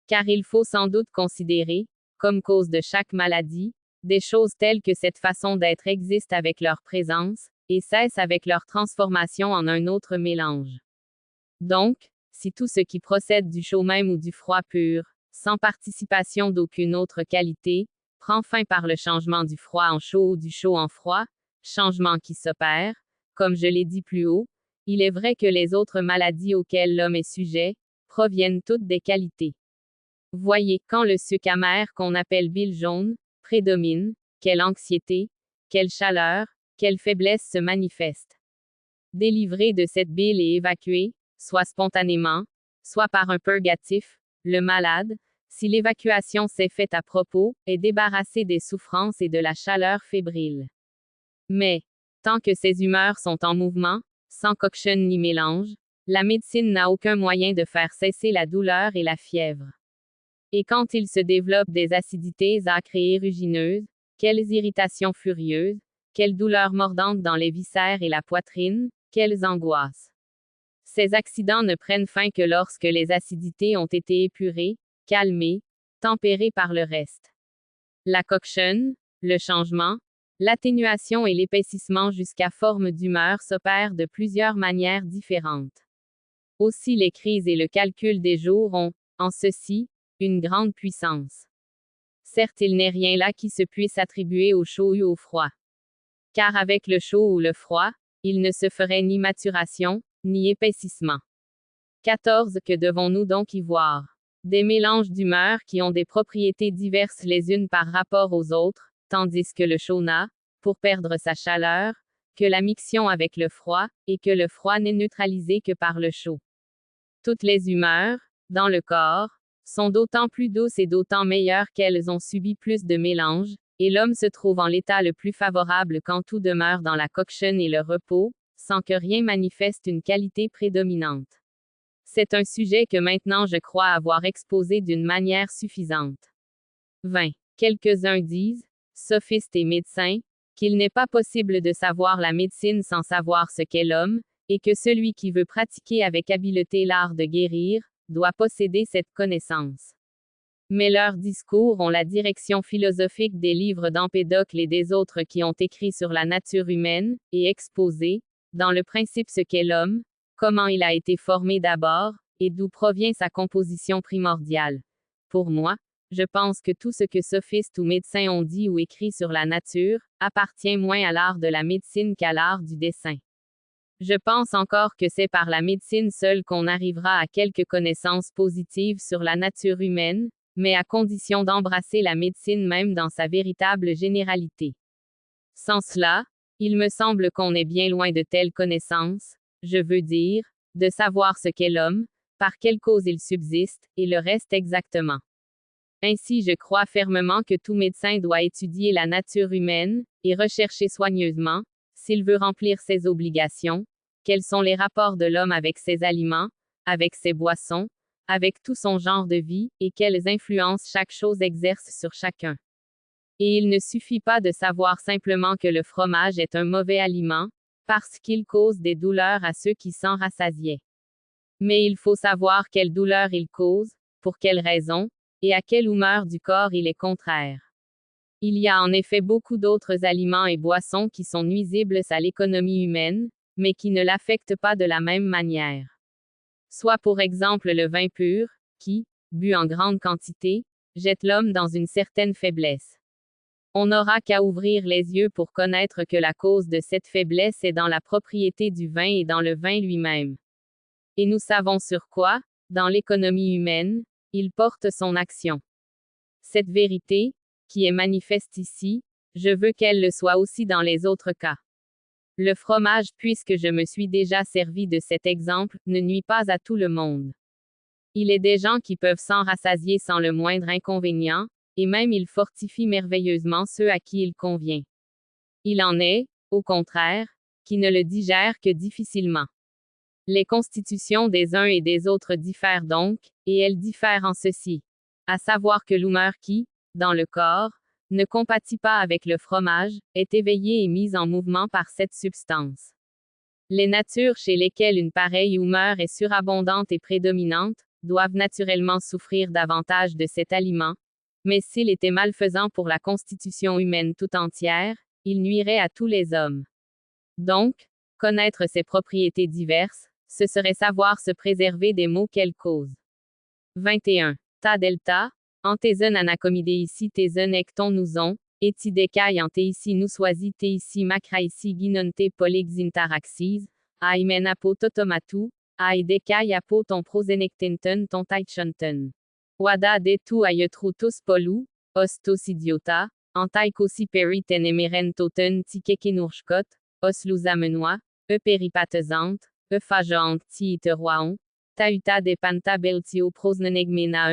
Car il faut sans doute considérer, comme cause de chaque maladie, des choses telles que cette façon d'être existe avec leur présence, et cesse avec leur transformation en un autre mélange. Donc, si tout ce qui procède du chaud même ou du froid pur, sans participation d'aucune autre qualité, prend fin par le changement du froid en chaud ou du chaud en froid, changement qui s'opère, comme je l'ai dit plus haut, il est vrai que les autres maladies auxquelles l'homme est sujet, proviennent toutes des qualités. Voyez, quand le suc amer qu'on appelle bile jaune, prédomine, quelle anxiété, quelle chaleur, quelle faiblesse se manifeste. Délivré de cette bile et évacué, soit spontanément, soit par un purgatif, le malade, si l'évacuation s'est faite à propos, est débarrassé des souffrances et de la chaleur fébrile. Mais, tant que ces humeurs sont en mouvement, sans coction ni mélange, la médecine n'a aucun moyen de faire cesser la douleur et la fièvre. Et quand il se développe des acidités âcres et érugineuses, quelles irritations furieuses, quelles douleurs mordantes dans les viscères et la poitrine, quelles angoisses. Ces accidents ne prennent fin que lorsque les acidités ont été épurées, calmées, tempérées par le reste. La coction, le changement, l'atténuation et l'épaississement jusqu'à forme d'humeur s'opèrent de plusieurs manières différentes. Aussi les crises et le calcul des jours ont, en ceci, une grande puissance. Certes, il n'est rien là qui se puisse attribuer au chaud ou au froid. Car avec le chaud ou le froid, il ne se ferait ni maturation, ni épaississement. 14. Que devons-nous donc y voir? Des mélanges d'humeurs qui ont des propriétés diverses les unes par rapport aux autres, tandis que le chaud n'a, pour perdre sa chaleur, que la mixion avec le froid, et que le froid n'est neutralisé que par le chaud. Toutes les humeurs, dans le corps, sont d'autant plus douces et d'autant meilleures qu'elles ont subi plus de mélange, et l'homme se trouve en l'état le plus favorable quand tout demeure dans la coction et le repos, sans que rien manifeste une qualité prédominante. C'est un sujet que maintenant je crois avoir exposé d'une manière suffisante. 20. Quelques-uns disent, sophistes et médecins, qu'il n'est pas possible de savoir la médecine sans savoir ce qu'est l'homme, et que celui qui veut pratiquer avec habileté l'art de guérir, doit posséder cette connaissance. Mais leurs discours ont la direction philosophique des livres d'Empédocle et des autres qui ont écrit sur la nature humaine, et exposé, dans le principe ce qu'est l'homme, comment il a été formé d'abord, et d'où provient sa composition primordiale. Pour moi, je pense que tout ce que sophistes ou médecins ont dit ou écrit sur la nature, appartient moins à l'art de la médecine qu'à l'art du dessin. Je pense encore que c'est par la médecine seule qu'on arrivera à quelques connaissances positives sur la nature humaine, mais à condition d'embrasser la médecine même dans sa véritable généralité. Sans cela, il me semble qu'on est bien loin de telles connaissances, je veux dire, de savoir ce qu'est l'homme, par quelle cause il subsiste, et le reste exactement. Ainsi je crois fermement que tout médecin doit étudier la nature humaine, et rechercher soigneusement, s'il veut remplir ses obligations, quels sont les rapports de l'homme avec ses aliments, avec ses boissons, avec tout son genre de vie, et quelles influences chaque chose exerce sur chacun. Et il ne suffit pas de savoir simplement que le fromage est un mauvais aliment, parce qu'il cause des douleurs à ceux qui s'en rassasiaient. Mais il faut savoir quelle douleur il cause, pour quelle raison, et à quelle humeur du corps il est contraire. Il y a en effet beaucoup d'autres aliments et boissons qui sont nuisibles à l'économie humaine, mais qui ne l'affectent pas de la même manière. Soit pour exemple le vin pur, qui, bu en grande quantité, jette l'homme dans une certaine faiblesse. On n'aura qu'à ouvrir les yeux pour connaître que la cause de cette faiblesse est dans la propriété du vin et dans le vin lui-même. Et nous savons sur quoi, dans l'économie humaine, il porte son action. Cette vérité, qui est manifeste ici, je veux qu'elle le soit aussi dans les autres cas. Le fromage, puisque je me suis déjà servi de cet exemple, ne nuit pas à tout le monde. Il est des gens qui peuvent s'en rassasier sans le moindre inconvénient, et même il fortifie merveilleusement ceux à qui il convient. Il en est, au contraire, qui ne le digèrent que difficilement. Les constitutions des uns et des autres diffèrent donc, et elles diffèrent en ceci, à savoir que l'humeur qui, dans le corps, ne compatit pas avec le fromage, est éveillée et mise en mouvement par cette substance. Les natures chez lesquelles une pareille humeur est surabondante et prédominante, doivent naturellement souffrir davantage de cet aliment, mais s'il était malfaisant pour la constitution humaine tout entière, il nuirait à tous les hommes. Donc, connaître ses propriétés diverses, ce serait savoir se préserver des maux qu'elles causent. 21. Ta delta, antézon anacomideïci tézon ecton nouson, etidecaï antéici noussoisi téici macraïci guinonte polexintaraxis, aimen apo totomatou, aidecaï apo ton prosenectenten ton taichonten. Wada de tu aietrou tous polou, ostos idiota, antaikosi peri tenemeren toten tikekenurshkot, os lousamenois, peripatezante, fageant ti iteroaon, tauta de panta beltio prosnenegmena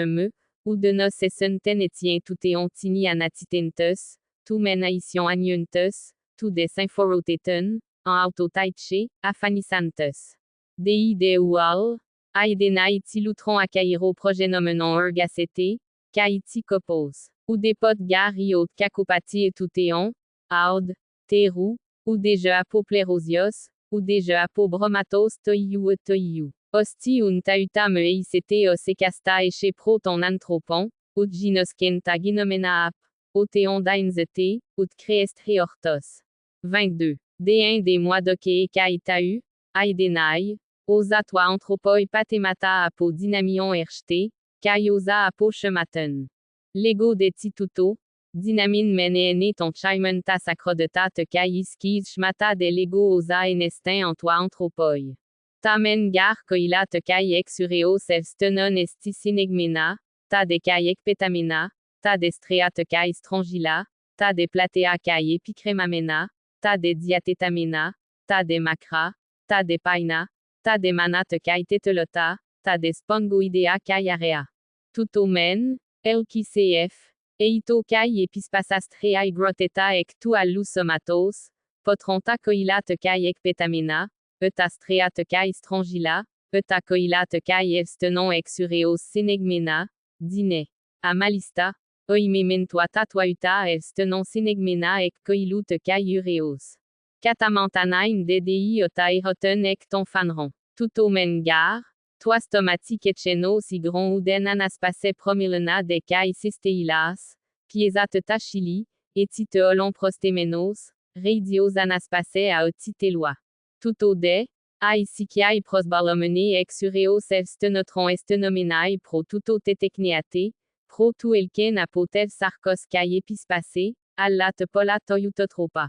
ou de nos sessenten etien touteon tini anatitentes, tu menaision agnuntes, tu de symphoroteten, en autotaiche, afanisantes. Dei de ual, aidena iti loutron a cairo progenomenon ergacete, caiti copos. Ou des potes gar iot cacopati et toutéon, aud, terou, ou des jeux apoplerosios, ou des jeux apobromatos toiou et toiou. Hosti un tauta me eicete os ekasta eche pro ton anthropon, ut ginosken ta ginomena ap, oteon dainzete, ut creestre hortos. 22. D1 des mois doke ekaitau, aidenai, osa toi anthropoi patemata apo dynamion erchte, kaiosa apo chematen. Lego de tituto, dynamine menene ton chaimen ta sacrodeta te kaiskiz schmata de lego osa enestin en toi anthropoi. Tamen gar koila te kai exureo selstenon esti sinegmena, ta de kai ekpetamena, ta destrea te kai strongila, ta de platea kai epicremamena, ta de diatetamena, ta de macra, ta de paina, ta de mana te kai tetelota, ta de spongoidea kai area. Tutomen, LKCF, eito kai epispasastreai groteta ek tu allusomatos, potronta koila te kai ekpetamena, Eutastrea te kai strongila, euta koila te kai evstenon exureos sinegmena, dine. Amalista, oimementua tatuauta evstenon sinegmena ek koilu te kai ureos. Katamantanaim ddei ota eroten ek ton fanron. Tutomen gar, toas tomatik etcheno sigron uden anaspase promilena de kai sisteilas, pieza te tachili, etite olon prostemenos, reidios anaspase a otitelua. Tuto de, aisikiai prosbalomene exureos evstenotron estenomenai pro tuto tetekneate, pro tu elken apotev sarkos kai epispase, alla te pola toyutotropa.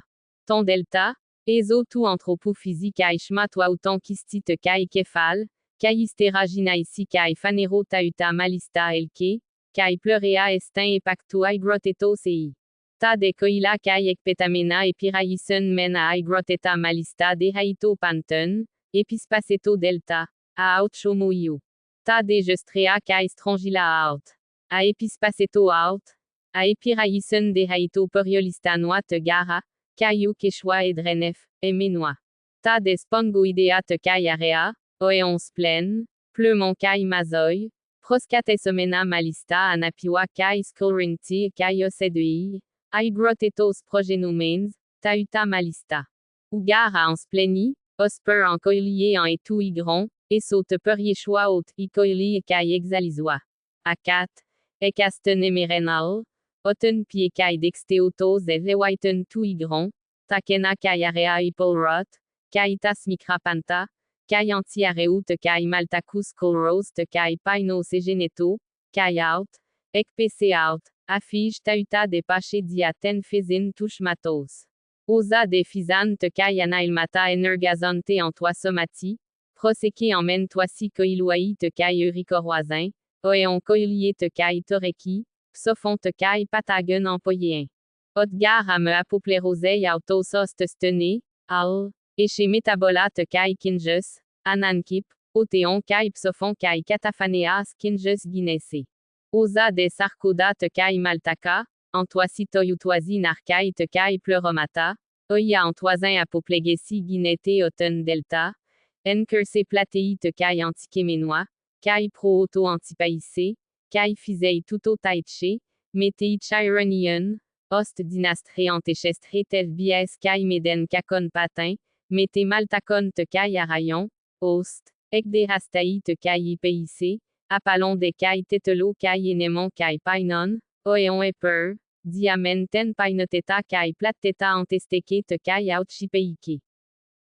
Ton delta, ezo tu anthropo physikai shma toi autant kisti te kai kefal, kai isteragina isi kai fanero tauta malista elke, kai pleurea estin epactu aigroteto sei. Ta de koila kai ekpetamena epiraisen men a aigroteta malista de haito panten, epispaceto delta, a out chomoio. Ta de gestrea kai strongila out. A epispaceto out, a epiraisen de haito periolista noa te gara, kai u quechua et drenef, e menoa. Ta de spongoidea te kai area, oeons plen, pleumon kai mazoi, proscatesomena malista anapiwa kai skolrinti kai osedui, aigrotetos progenomens, tauta malista. Ugar a spleni, osper en koilier en etou igron, eso te periechua ot i koili kai exalizoa. A 4, ekasten emerenal, oten pie kai dexteotos e lewaiten tu igron, takena kai area ipolrot, kai tas micrapanta, kai anti-areu te kai maltacus colros te kai painos e geneto, kai out, ek pc out, afige tauta de pache diaten fezin touche matos. Osa de fizan te kai anailmata energazante en toi somati, proseke en men toi si koiluai te kai euricoroisin, oeon koilie te kai toreki, psofon te kai patagen empoyéen. Otgar a me apoplerosei autosos te stene, al, et chez metabola te kai kinjes, anankip, oteon kai psofon kai katafaneas kinjes guinese. Osa de sarkoda te kai maltaka, en toi si toyutoisi narkai te kai pleuromata, oia en toisin apoplegesi guinete oten delta, enkerse platei te kai antikemenoa, kai pro auto antipaïse, kai fizei tuto taiche, metei chironion, ost dinastre antechestre tel bies kai meden kakon patin, mete maltakon te kai arayon, ost, ek de hastai te kai ipeise, apalon de kai tetelo kai enemon kai painon, oeon eper, diamen ten painoteta kai platteta antesteke te kai outchipeike.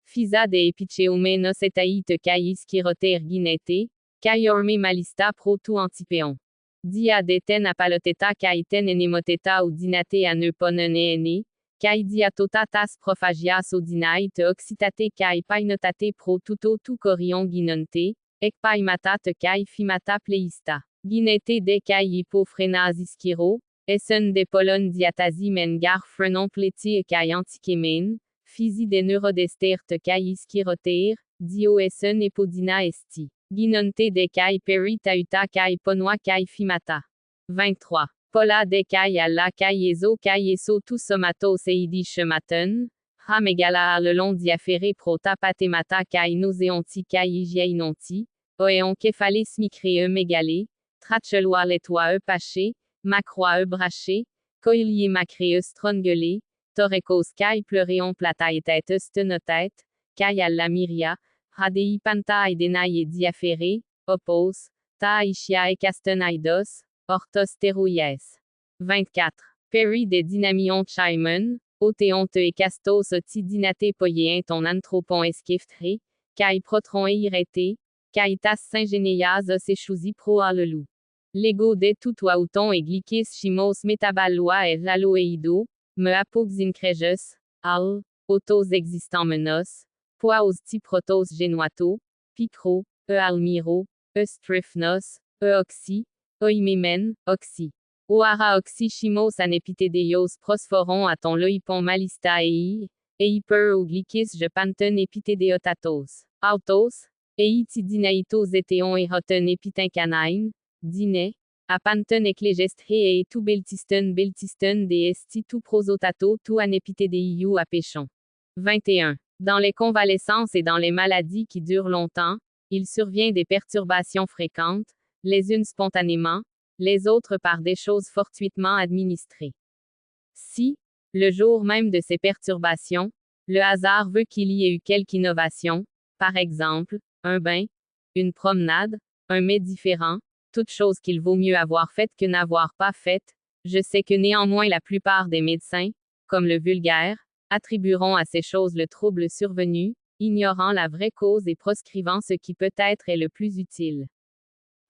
Fiza de epicheome nosetai te kai iskirote erginete, kai orme malista pro tu antipeon. Dia de ten apaloteta kai ten enemoteta ou dinate aneponene, kai diatota tas prophagias odinai te oxitate kai painotate pro tuto tu corion ginonte, ek paimata te kai fimata pleista. Ginete de kai hypofrenas iskiro, essen de polon diatasi men gar frenon pleti e kai antikemen, fizi de neurodester te kai iskiroter, dio essen epodina esti. Ginonte de kai peri tauta kai ponwa kai fimata. 23. Pola de kai alla kai ezo kai eso tu somato seidi chematen, Ha megala le long diaphéré prota patemata kai nauseonti kai hygiainonti, oeon képhalis micré mégalé, tracheloir les toits paché, macrois braché, coilier macré strongelé, torekos kai pleuréon platae tête stenotête, kai alla miria, radei panta et denae diaphéré, opos, ta ischia et castenaidos, orthos terouies. 24. Perry des dynamion chimon, Otéonte et castos oti dinate poyéen ton anthropon esquiftré, kai protron e irrété, kai tas saint-généas os échousi pro le loup. Lego de tout outon et glycis chimos métabalois et laloeido, me apoxin crégus, al, autos existant menos, poaos ti protos genuato, picro, almiro, strifnos, oxy, oimemen, oxy. Oara oxy chimos anepitedeios prosphoron à ton loipon malista eiper ou glycis je panten epitedeotatos. Autos, ti dinaitos eteon et hoten epitencanain, dine, a panten eclegestre et tout beltisten de esti tout prosotato tout anepitedeiu à péchon. 21. Dans les convalescences et dans les maladies qui durent longtemps, il survient des perturbations fréquentes, les unes spontanément, les autres par des choses fortuitement administrées. Si, le jour même de ces perturbations, le hasard veut qu'il y ait eu quelque innovation, par exemple, un bain, une promenade, un mets différent, toute chose qu'il vaut mieux avoir faite que n'avoir pas faite, je sais que néanmoins la plupart des médecins, comme le vulgaire, attribueront à ces choses le trouble survenu, ignorant la vraie cause et proscrivant ce qui peut-être est le plus utile.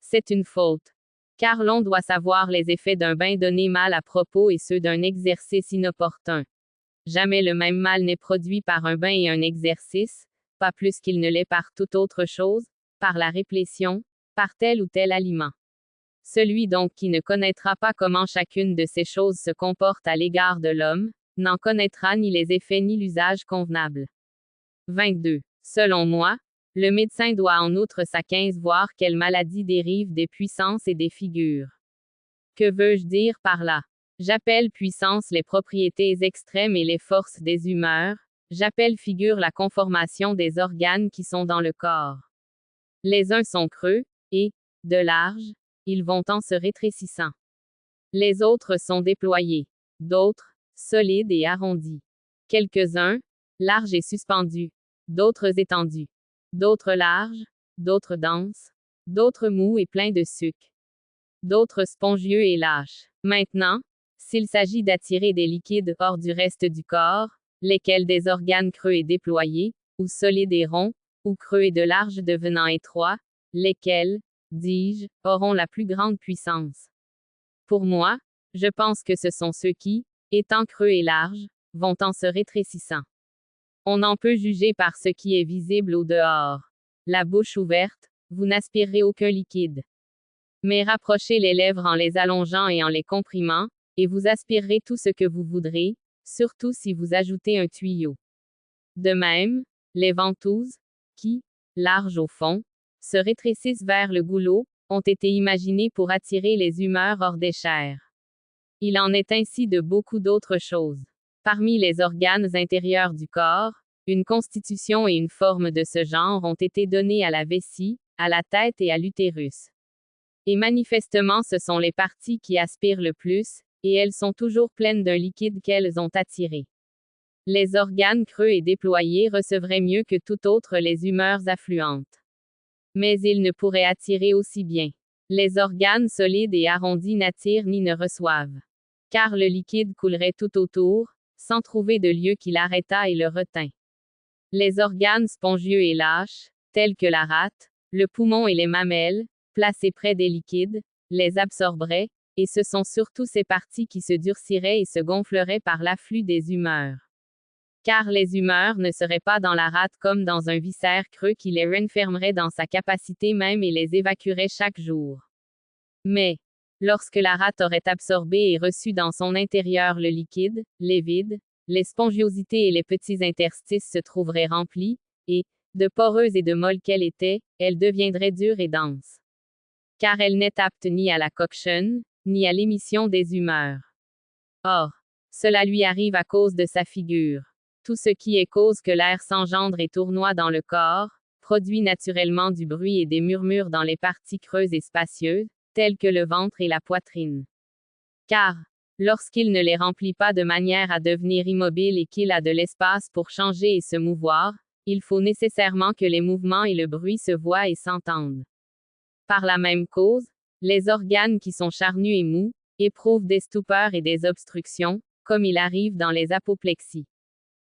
C'est une faute. Car l'on doit savoir les effets d'un bain donné mal à propos et ceux d'un exercice inopportun. Jamais le même mal n'est produit par un bain et un exercice, pas plus qu'il ne l'est par toute autre chose, par la réplétion, par tel ou tel aliment. Celui donc qui ne connaîtra pas comment chacune de ces choses se comporte à l'égard de l'homme, n'en connaîtra ni les effets ni l'usage convenable. 22. Selon moi, le médecin doit en outre sa 15 voir quelle maladie dérive des puissances et des figures. Que veux-je dire par là? J'appelle puissance les propriétés extrêmes et les forces des humeurs, j'appelle figure la conformation des organes qui sont dans le corps. Les uns sont creux, et, de large, ils vont en se rétrécissant. Les autres sont déployés, d'autres, solides et arrondis. Quelques-uns, larges et suspendus, d'autres étendus. D'autres larges, d'autres denses, d'autres mous et pleins de sucre, d'autres spongieux et lâches. Maintenant, s'il s'agit d'attirer des liquides hors du reste du corps, lesquels des organes creux et déployés, ou solides et ronds, ou creux et de large devenant étroits, lesquels, dis-je, auront la plus grande puissance. Pour moi, je pense que ce sont ceux qui, étant creux et larges, vont en se rétrécissant. On en peut juger par ce qui est visible au dehors. La bouche ouverte, vous n'aspirerez aucun liquide. Mais rapprochez les lèvres en les allongeant et en les comprimant, et vous aspirerez tout ce que vous voudrez, surtout si vous ajoutez un tuyau. De même, les ventouses, qui, larges au fond, se rétrécissent vers le goulot, ont été imaginées pour attirer les humeurs hors des chairs. Il en est ainsi de beaucoup d'autres choses. Parmi les organes intérieurs du corps, une constitution et une forme de ce genre ont été données à la vessie, à la tête et à l'utérus. Et manifestement ce sont les parties qui aspirent le plus, et elles sont toujours pleines d'un liquide qu'elles ont attiré. Les organes creux et déployés recevraient mieux que tout autre les humeurs affluentes. Mais ils ne pourraient attirer aussi bien. Les organes solides et arrondis n'attirent ni ne reçoivent. Car le liquide coulerait tout autour, sans trouver de lieu qui l'arrêtât et le retint. Les organes spongieux et lâches, tels que la rate, le poumon et les mamelles, placés près des liquides, les absorberaient, et ce sont surtout ces parties qui se durciraient et se gonfleraient par l'afflux des humeurs. Car les humeurs ne seraient pas dans la rate comme dans un viscère creux qui les renfermerait dans sa capacité même et les évacuerait chaque jour. Mais, lorsque la rate aurait absorbé et reçu dans son intérieur le liquide, les vides, les spongiosités et les petits interstices se trouveraient remplis, et, de poreuse et de molle qu'elle était, elle deviendrait dure et dense. Car elle n'est apte ni à la coction, ni à l'émission des humeurs. Or, cela lui arrive à cause de sa figure. Tout ce qui est cause que l'air s'engendre et tournoie dans le corps, produit naturellement du bruit et des murmures dans les parties creuses et spacieuses, telles que le ventre et la poitrine. Car, lorsqu'il ne les remplit pas de manière à devenir immobile et qu'il a de l'espace pour changer et se mouvoir, il faut nécessairement que les mouvements et le bruit se voient et s'entendent. Par la même cause, les organes qui sont charnus et mous, éprouvent des stupeurs et des obstructions, comme il arrive dans les apoplexies.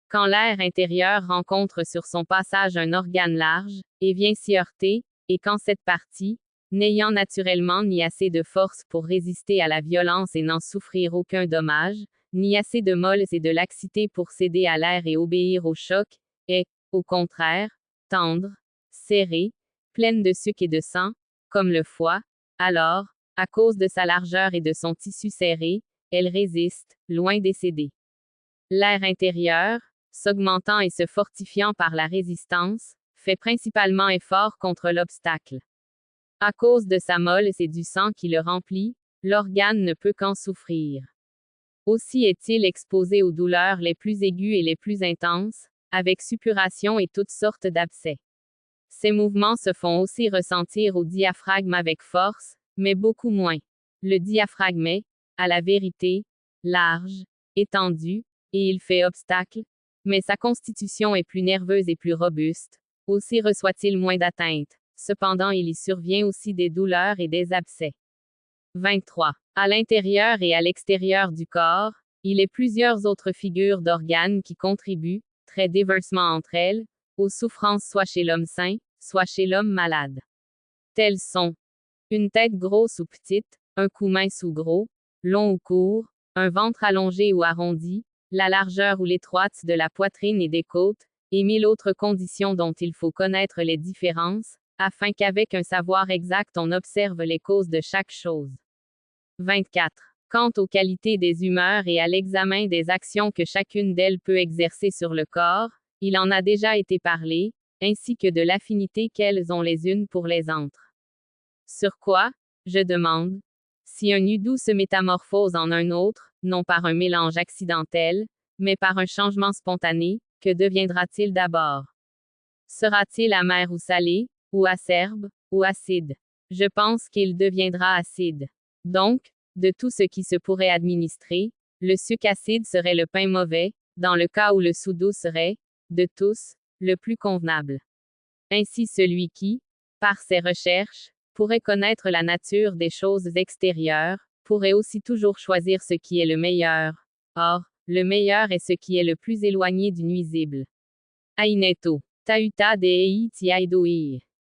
Quand l'air intérieur rencontre sur son passage un organe large, et vient s'y heurter, et quand cette partie, n'ayant naturellement ni assez de force pour résister à la violence et n'en souffrir aucun dommage, ni assez de molle et de laxité pour céder à l'air et obéir au choc, est, au contraire, tendre, serrée, pleine de suc et de sang, comme le foie, alors, à cause de sa largeur et de son tissu serré, elle résiste, loin des céder. L'air intérieur, s'augmentant et se fortifiant par la résistance, fait principalement effort contre l'obstacle. À cause de sa mollesse et du sang qui le remplit, l'organe ne peut qu'en souffrir. Aussi est-il exposé aux douleurs les plus aiguës et les plus intenses, avec suppuration et toutes sortes d'abcès. Ces mouvements se font aussi ressentir au diaphragme avec force, mais beaucoup moins. Le diaphragme est, à la vérité, large, étendu, et il fait obstacle, mais sa constitution est plus nerveuse et plus robuste, aussi reçoit-il moins d'atteintes, cependant il y survient aussi des douleurs et des abcès. 23. À l'intérieur et à l'extérieur du corps, il est plusieurs autres figures d'organes qui contribuent, très diversement entre elles, aux souffrances soit chez l'homme sain, soit chez l'homme malade. Telles sont une tête grosse ou petite, un cou mince ou gros, long ou court, un ventre allongé ou arrondi, la largeur ou l'étroite de la poitrine et des côtes, et 1000 autres conditions dont il faut connaître les différences, afin qu'avec un savoir exact on observe les causes de chaque chose. 24. Quant aux qualités des humeurs et à l'examen des actions que chacune d'elles peut exercer sur le corps, il en a déjà été parlé, ainsi que de l'affinité qu'elles ont les unes pour les autres. Sur quoi, je demande, si un udou se métamorphose en un autre, non par un mélange accidentel, mais par un changement spontané, que deviendra-t-il d'abord? Sera-t-il amer ou salé, ou acerbe, ou acide? Je pense qu'il deviendra acide. Donc, de tout ce qui se pourrait administrer, le suc acide serait le pain mauvais, dans le cas où le sudo serait, de tous, le plus convenable. Ainsi celui qui, par ses recherches, pourrait connaître la nature des choses extérieures, pourrait aussi toujours choisir ce qui est le meilleur. Or, le meilleur est ce qui est le plus éloigné du nuisible. Aineto. Tauta de ei tiaidoi.